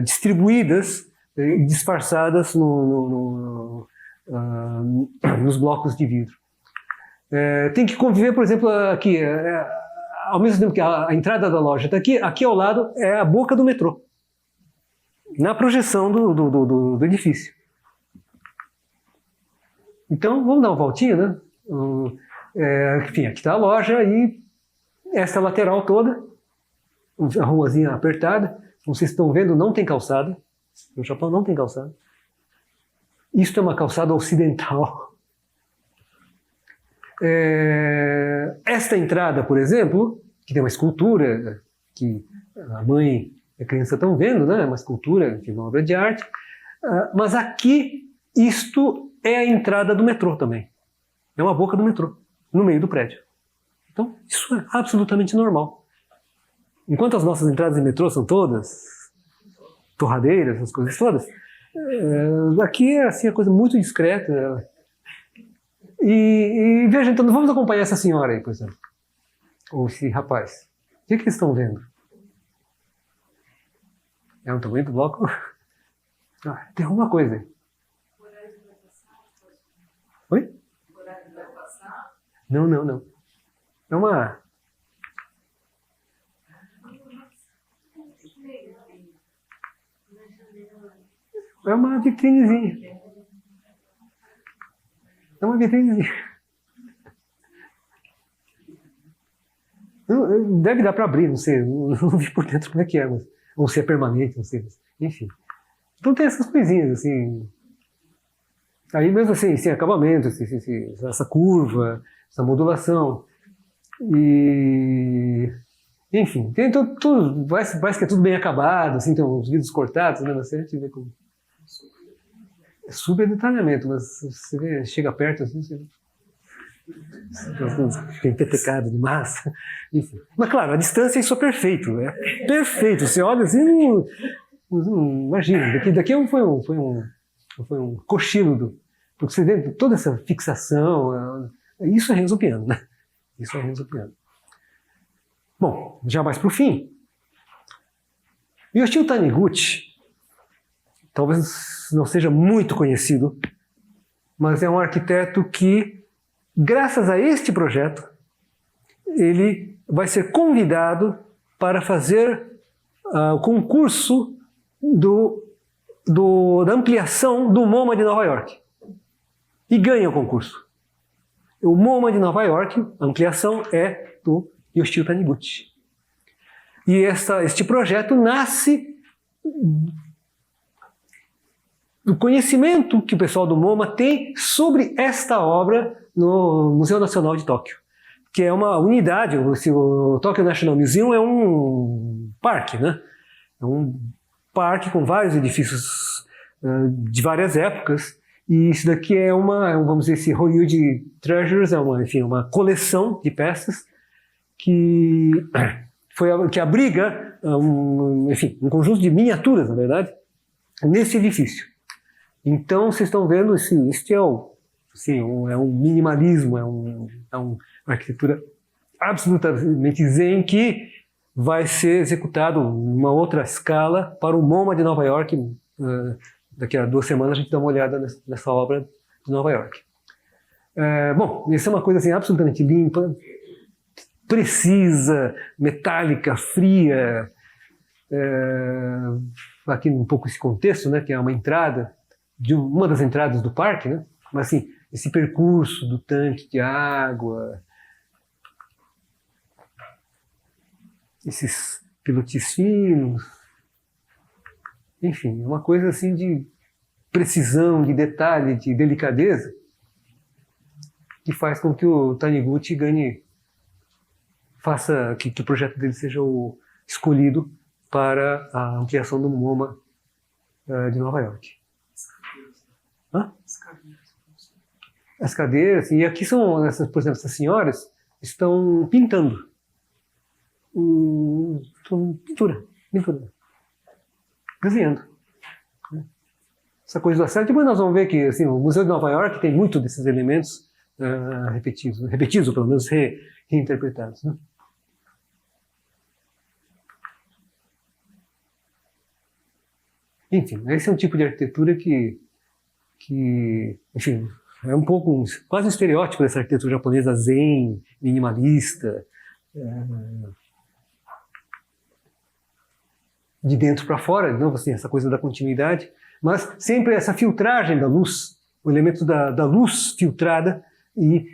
Speaker 1: distribuídas, disfarçadas nos blocos de vidro. Tem que conviver, por exemplo, aqui, ao mesmo tempo que a entrada da loja está aqui ao lado é a boca do metrô, na projeção do edifício. Então, vamos dar uma voltinha, né? Enfim, aqui está a loja e essa lateral toda, a ruazinha apertada, como vocês estão vendo, não tem calçada. No Japão não tem calçada. Isto é uma calçada ocidental. Esta entrada, por exemplo, que tem uma escultura que a mãe e a criança estão vendo, né? Uma escultura, enfim, uma obra de arte. Mas aqui, isto é a entrada do metrô também. É uma boca do metrô, no meio do prédio. Então, isso é absolutamente normal. Enquanto as nossas entradas em metrô são todas torradeiras, essas coisas todas, aqui é assim, a coisa muito discreta. E veja, então, vamos acompanhar essa senhora aí, por exemplo. Ou esse rapaz. O que eles estão vendo? É um tamanho do bloco? Tem alguma coisa aí. Oi? Não. É uma... É uma vitrinezinha. É uma vitrinezinha. Deve dar para abrir, não sei. Não vi por dentro como é que é, mas, ou se é permanente, não sei. Enfim. Então tem essas coisinhas, assim. Aí mesmo assim, sem acabamento, essa curva, essa modulação. E... Enfim, tem tudo, parece que é tudo bem acabado, assim, tem uns vidros cortados, né? Assim, a gente vê como... É super detalhamento, mas você vê, chega perto assim, você tem petecado de massa, enfim. Mas claro, a distância isso é perfeito, perfeito. Você olha assim, imagina, daqui foi um cochilo porque você vê toda essa fixação, isso é Renzo Piano, né? Isso é Renzo Piano. Bom, já mais para o fim. Yoshio Taniguchi, talvez não seja muito conhecido, mas é um arquiteto que, graças a este projeto, ele vai ser convidado para fazer o concurso da ampliação do MoMA de Nova York. E ganha o concurso. O MoMA de Nova York, a ampliação é do Yoshio Taniguchi. E este projeto nasce do conhecimento que o pessoal do MoMA tem sobre esta obra no Museu Nacional de Tóquio, que é uma unidade. O Tokyo National Museum é um parque, né? É um parque com vários edifícios de várias épocas, E isso daqui é vamos dizer, esse Hollywood Treasures, enfim, uma coleção de peças que que abriga, enfim, um conjunto de miniaturas, na verdade, nesse edifício. Então, vocês estão vendo, este é um minimalismo, é uma arquitetura absolutamente zen que vai ser executado numa outra escala para o MoMA de Nova York. Daqui a 2 semanas a gente dá uma olhada nessa obra de Nova York. Bom, isso é uma coisa assim, absolutamente limpa, precisa, metálica, fria. Aqui um pouco esse contexto, né, que é uma entrada, uma das entradas do parque, né, mas assim, esse percurso do tanque de água, esses pilotis finos, enfim, uma coisa assim de precisão, de detalhe, de delicadeza, que faz com que o Taniguchi faça que o projeto dele seja o escolhido para a ampliação do MoMA de Nova York. Hã? As cadeiras, e aqui são, por exemplo, essas senhoras estão pintando. Pintura. Desenhando. Essa coisa do assédio. Depois nós vamos ver que assim, o Museu de Nova York tem muito desses elementos repetidos, ou pelo menos reinterpretados. Né? Enfim, esse é um tipo de arquitetura que enfim, é um pouco, quase um estereótipo dessa arquitetura japonesa zen, minimalista, de dentro para fora, não assim, essa coisa da continuidade, mas sempre essa filtragem da luz, o elemento da luz filtrada e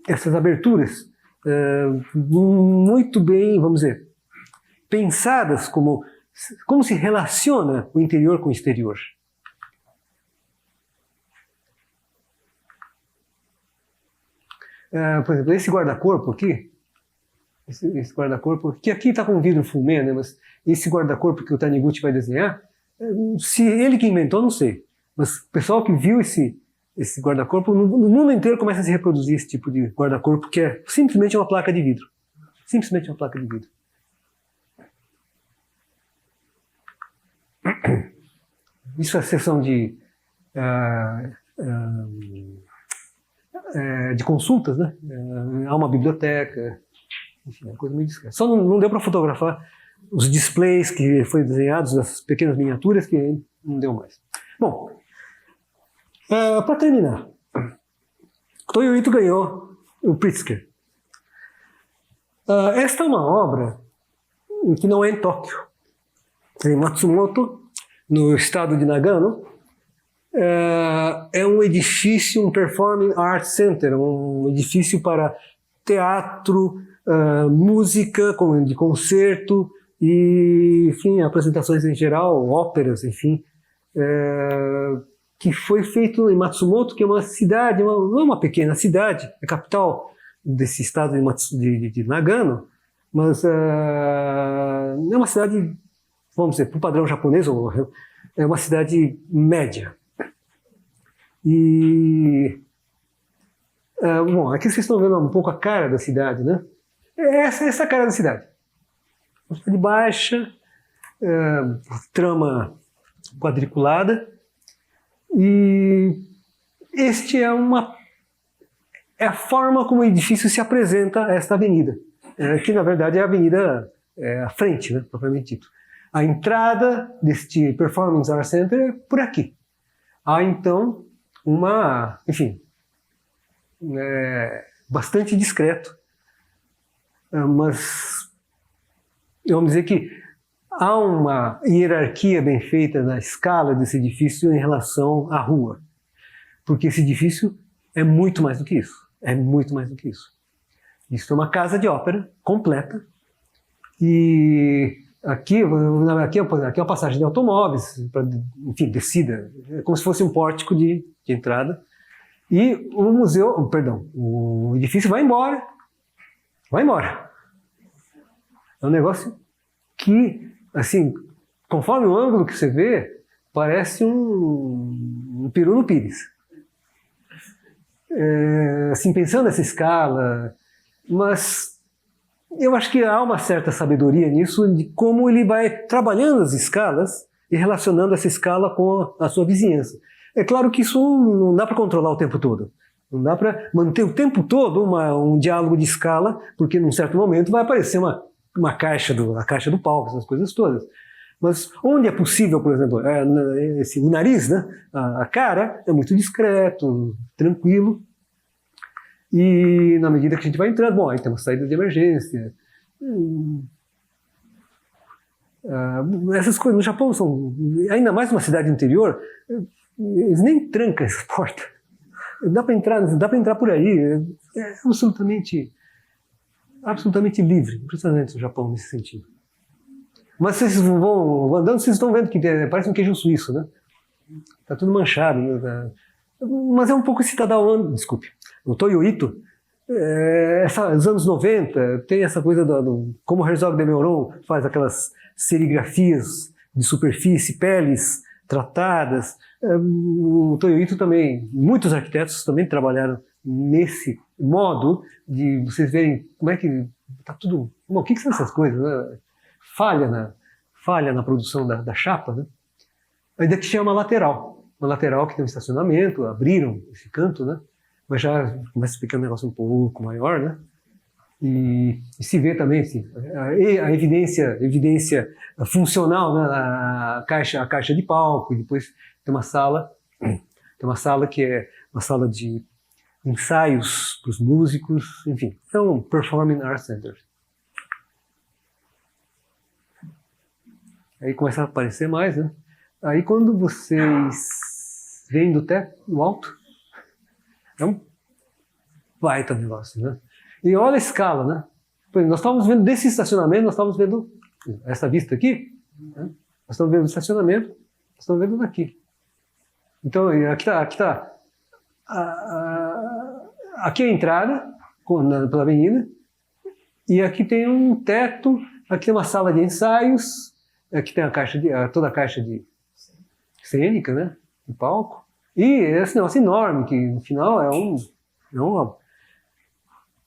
Speaker 1: essas aberturas muito bem, vamos dizer, pensadas como se relaciona o interior com o exterior. Por exemplo, esse guarda-corpo aqui, esse guarda-corpo, que aqui está com vidro fumê, né, mas esse guarda-corpo que o Taniguchi vai desenhar, se ele que inventou, não sei, mas o pessoal que viu esse guarda-corpo, no mundo inteiro começa a se reproduzir esse tipo de guarda-corpo, que é simplesmente uma placa de vidro. Simplesmente uma placa de vidro. Isso é a seção de consultas, né? Há uma biblioteca, enfim, é uma coisa meio discreta. Só não deu para fotografar os displays que foram desenhados, essas pequenas miniaturas, que não deu mais. Bom, para terminar, Toyo Ito ganhou o Pritzker. Esta é uma obra que não é em Tóquio, é em Matsumoto, no estado de Nagano. É um edifício, um Performing Arts Center, um edifício para teatro, música, de concerto e, enfim, apresentações em geral, óperas, enfim, que foi feito em Matsumoto, que é uma cidade, não é uma pequena cidade, é a capital desse estado de Nagano, mas é uma cidade, vamos dizer, para o padrão japonês, é uma cidade média. E bom, aqui vocês estão vendo um pouco a cara da cidade, né? Essa é a cara da cidade. Uma cidade baixa, trama quadriculada, e este é a forma como o edifício se apresenta a esta avenida, que na verdade é a avenida à frente, né, propriamente dito. A entrada deste Performance Arts Center é por aqui. Há então enfim, bastante discreto, mas vamos dizer que há uma hierarquia bem feita na escala desse edifício em relação à rua, porque esse edifício é muito mais do que isso, Isso é uma casa de ópera completa, e aqui é uma passagem de automóveis, enfim, descida, é como se fosse um pórtico de entrada, e o edifício vai embora. É um negócio que, assim, conforme o ângulo que você vê, parece um um peru no pires. Assim, pensando nessa escala, mas eu acho que há uma certa sabedoria nisso, de como ele vai trabalhando as escalas e relacionando essa escala com a sua vizinhança. É claro que isso não dá para controlar o tempo todo. Não dá para manter o tempo todo um diálogo de escala, porque num certo momento vai aparecer a caixa do palco, essas coisas todas. Mas onde é possível, por exemplo, o nariz, né? A cara é muito discreto, tranquilo. E na medida que a gente vai entrando, bom, aí tem uma saída de emergência. Essas coisas no Japão são, ainda mais numa cidade interior, eles nem trancam essa porta. Dá para entrar por aí. É absolutamente livre. Impressionante o Japão nesse sentido. Mas vocês vão andando, vocês estão vendo que parece um queijo suíço, né? Tá tudo manchado. Né? Mas é um pouco esse Tadao, desculpe. O Toyo Ito, nos anos 90, tem essa coisa como Herzog de Meuron faz aquelas serigrafias de superfície, peles tratadas. O Toyo Ito também, muitos arquitetos também trabalharam nesse modo de vocês verem como é que tá tudo... Bom, o que são essas coisas, né? Falha na produção da chapa, né? Ainda que chama lateral. Uma lateral que tem um estacionamento, abriram esse canto, né? Mas já começa a ficar um negócio um pouco maior, né? E se vê também assim, a evidência funcional, né? A caixa de palco, e depois tem uma sala que é uma sala de ensaios para os músicos, enfim, é um Performing Arts Center. Aí começa a aparecer mais, né? Aí quando vocês vêm do teto, do alto, é um baita negócio, né? E olha a escala, né? Nós estávamos vendo desse estacionamento, nós estávamos vendo essa vista aqui, né? Nós estamos vendo o estacionamento, nós estamos vendo daqui. Então, aqui está aqui é a entrada pela avenida, e aqui tem um teto, aqui tem uma sala de ensaios, aqui tem toda a caixa de cênica, né? De palco. E esse negócio enorme, que no final é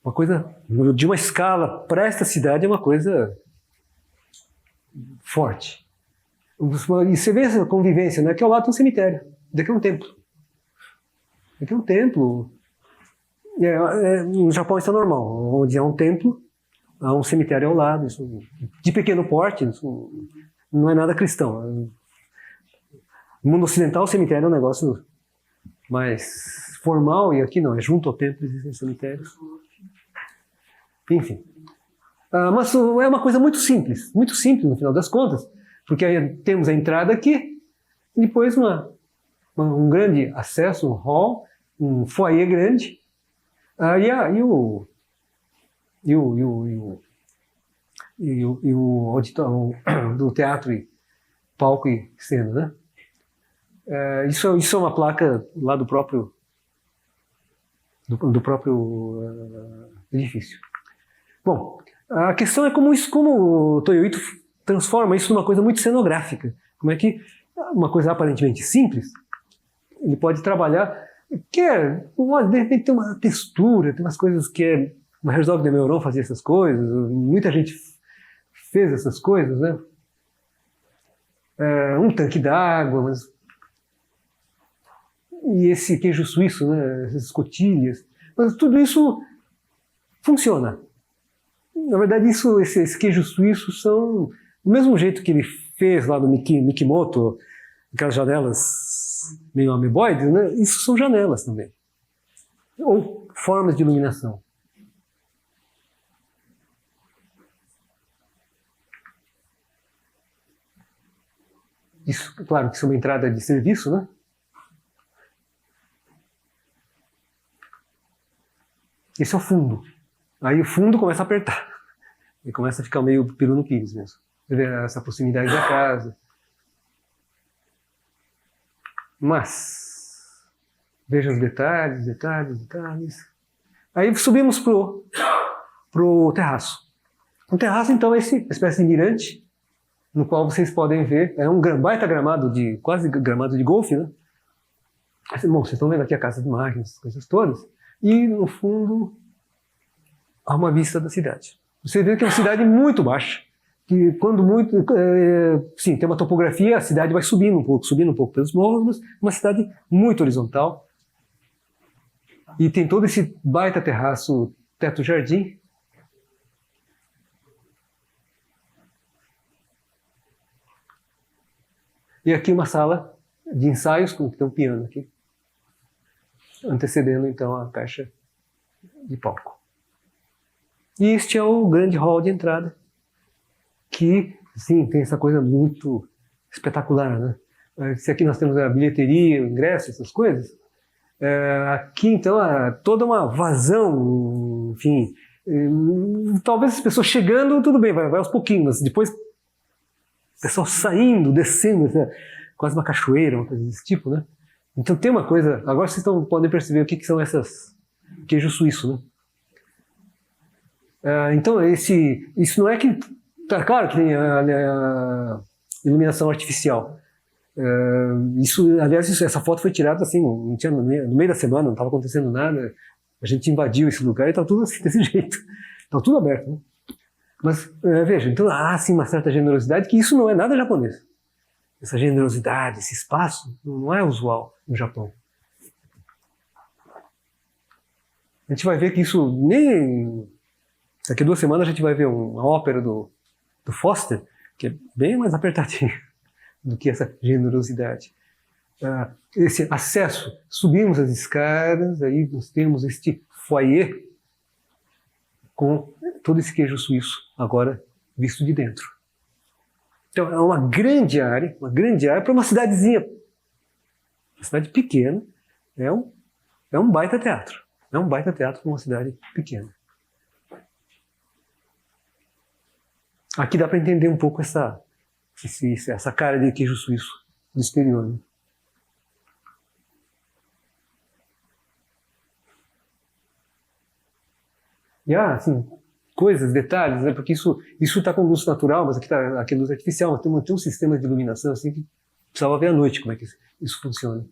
Speaker 1: uma coisa de uma escala para esta cidade, é uma coisa forte. E você vê essa convivência, né? Aqui ao lado tem um cemitério, daqui é um templo. Daqui é um templo. No Japão isso é normal, onde há um templo, há um cemitério ao lado, isso, de pequeno porte, isso não é nada cristão. No mundo ocidental, o cemitério é um negócio mais formal, e aqui não, é junto ao templo, existem cemitérios. Enfim. Mas é uma coisa muito simples no final das contas, porque aí temos a entrada aqui, e depois um grande acesso, um hall, um foyer grande, e o auditório do teatro e palco e cena, né? Isso é uma placa lá do próprio edifício. Bom, a questão é como o Toyo Ito transforma isso numa coisa muito cenográfica. Como é que uma coisa aparentemente simples, ele pode trabalhar, de repente tem uma textura, tem umas coisas que o Herzog de Meuron fazia essas coisas, muita gente fez essas coisas, né? Um tanque d'água, e esse queijo suíço, né? Essas escotilhas, mas tudo isso funciona. Na verdade, esses queijos suíços são do mesmo jeito que ele fez lá no Mikimoto, aquelas janelas meio ameboides, né? Isso são janelas também, ou formas de iluminação. Isso, claro que isso é uma entrada de serviço, né? Esse é o fundo. Aí o fundo começa a apertar. E começa a ficar meio peru no pires mesmo. Essa proximidade da casa. Mas, veja os detalhes. Aí subimos pro terraço. O terraço, então, é essa espécie de mirante, no qual vocês podem ver, é um baita gramado quase gramado de golfe, né? Bom, vocês estão vendo aqui a casa de máquinas, essas coisas todas, e no fundo há uma vista da cidade. Você vê que é uma cidade muito baixa, que quando muito, sim, tem uma topografia, a cidade vai subindo um pouco pelos morros, mas uma cidade muito horizontal. E tem todo esse baita terraço, teto-jardim. E aqui uma sala de ensaios, com tem um piano aqui, antecedendo então a caixa de palco. E este é o grande hall de entrada, que, sim, tem essa coisa muito espetacular, né? Se aqui nós temos a bilheteria, o ingresso, essas coisas, aqui então há toda uma vazão, enfim, talvez as pessoas chegando, tudo bem, vai aos pouquinhos, mas depois o pessoal saindo, descendo, quase uma cachoeira, uma coisa desse tipo, né? Então tem uma coisa, agora vocês podem perceber o que são essas queijo suíço, né? Então isso não é que, tá claro que tem a iluminação artificial. Aliás, essa foto foi tirada assim, não tinha, no meio da semana, não estava acontecendo nada, a gente invadiu esse lugar e estava tudo assim, desse jeito, estava tudo aberto, né? Mas veja, então há sim uma certa generosidade, que isso não é nada japonês. Essa generosidade, esse espaço, não é usual no Japão. A gente vai ver que isso nem... Daqui a 2 semanas a gente vai ver uma ópera do Foster, que é bem mais apertadinho do que essa generosidade. Esse acesso, subimos as escadas, aí nós temos este foyer com todo esse queijo suíço, agora visto de dentro. Então é uma grande área para uma cidadezinha. Uma cidade pequena, é um baita teatro. É um baita teatro para uma cidade pequena. Aqui dá para entender um pouco essa cara de queijo suíço do exterior, né? E assim, coisas, detalhes, né? Porque isso está com luz natural, mas aqui é luz artificial. Mas tem um sistema de iluminação assim que precisava ver à noite como é que isso funciona.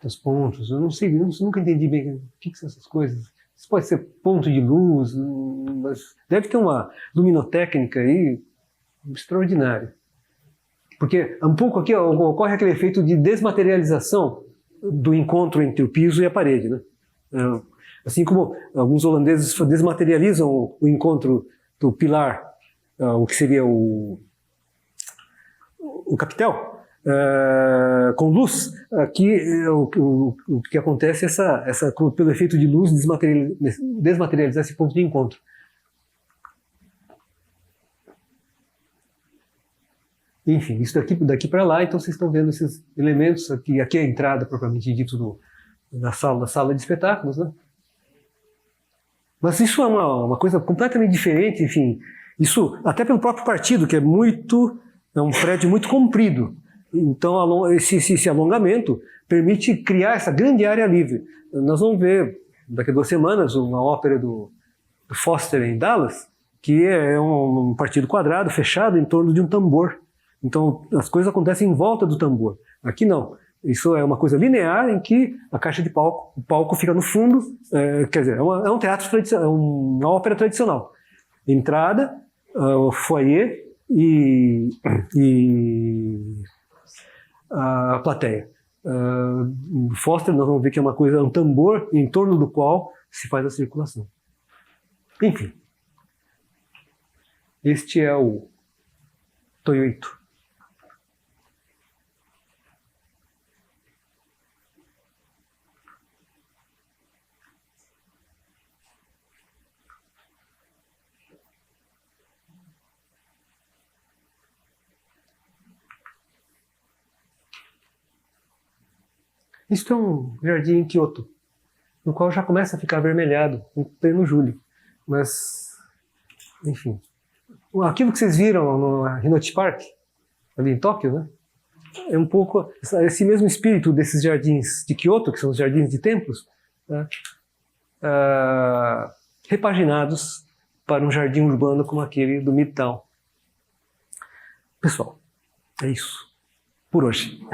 Speaker 1: Os pontos, eu não sei, eu nunca entendi bem o que são essas coisas. Isso pode ser ponto de luz, mas deve ter uma luminotécnica aí extraordinária. Porque um pouco aqui ocorre aquele efeito de desmaterialização do encontro entre o piso e a parede, né? Assim como alguns holandeses desmaterializam o encontro do pilar, o que seria o capitel, com luz, aqui o que acontece é pelo efeito de luz desmaterializar esse ponto de encontro. Enfim, isso daqui para lá, então vocês estão vendo esses elementos, aqui é a entrada propriamente dito da sala de espetáculos, né? Mas isso é uma coisa completamente diferente, enfim, isso até pelo próprio partido, que é um prédio muito comprido. Então esse alongamento permite criar essa grande área livre. Nós vamos ver daqui a 2 semanas uma ópera do Foster em Dallas, que é um partido quadrado, fechado em torno de um tambor. Então as coisas acontecem em volta do tambor. Aqui não. Isso é uma coisa linear em que a caixa de palco, o palco fica no fundo, quer dizer, é um teatro tradicional, é uma ópera tradicional. Entrada, foyer e a plateia. Foster, nós vamos ver que é uma coisa, um tambor em torno do qual se faz a circulação. Enfim, este é o Toyoito. Isto é um jardim em Kyoto, no qual já começa a ficar avermelhado em pleno julho. Mas, enfim, aquilo que vocês viram no Hinoti Park, ali em Tóquio, né, é um pouco esse mesmo espírito desses jardins de Kyoto, que são os jardins de templos, né, repaginados para um jardim urbano como aquele do Midtown. Pessoal, é isso por hoje.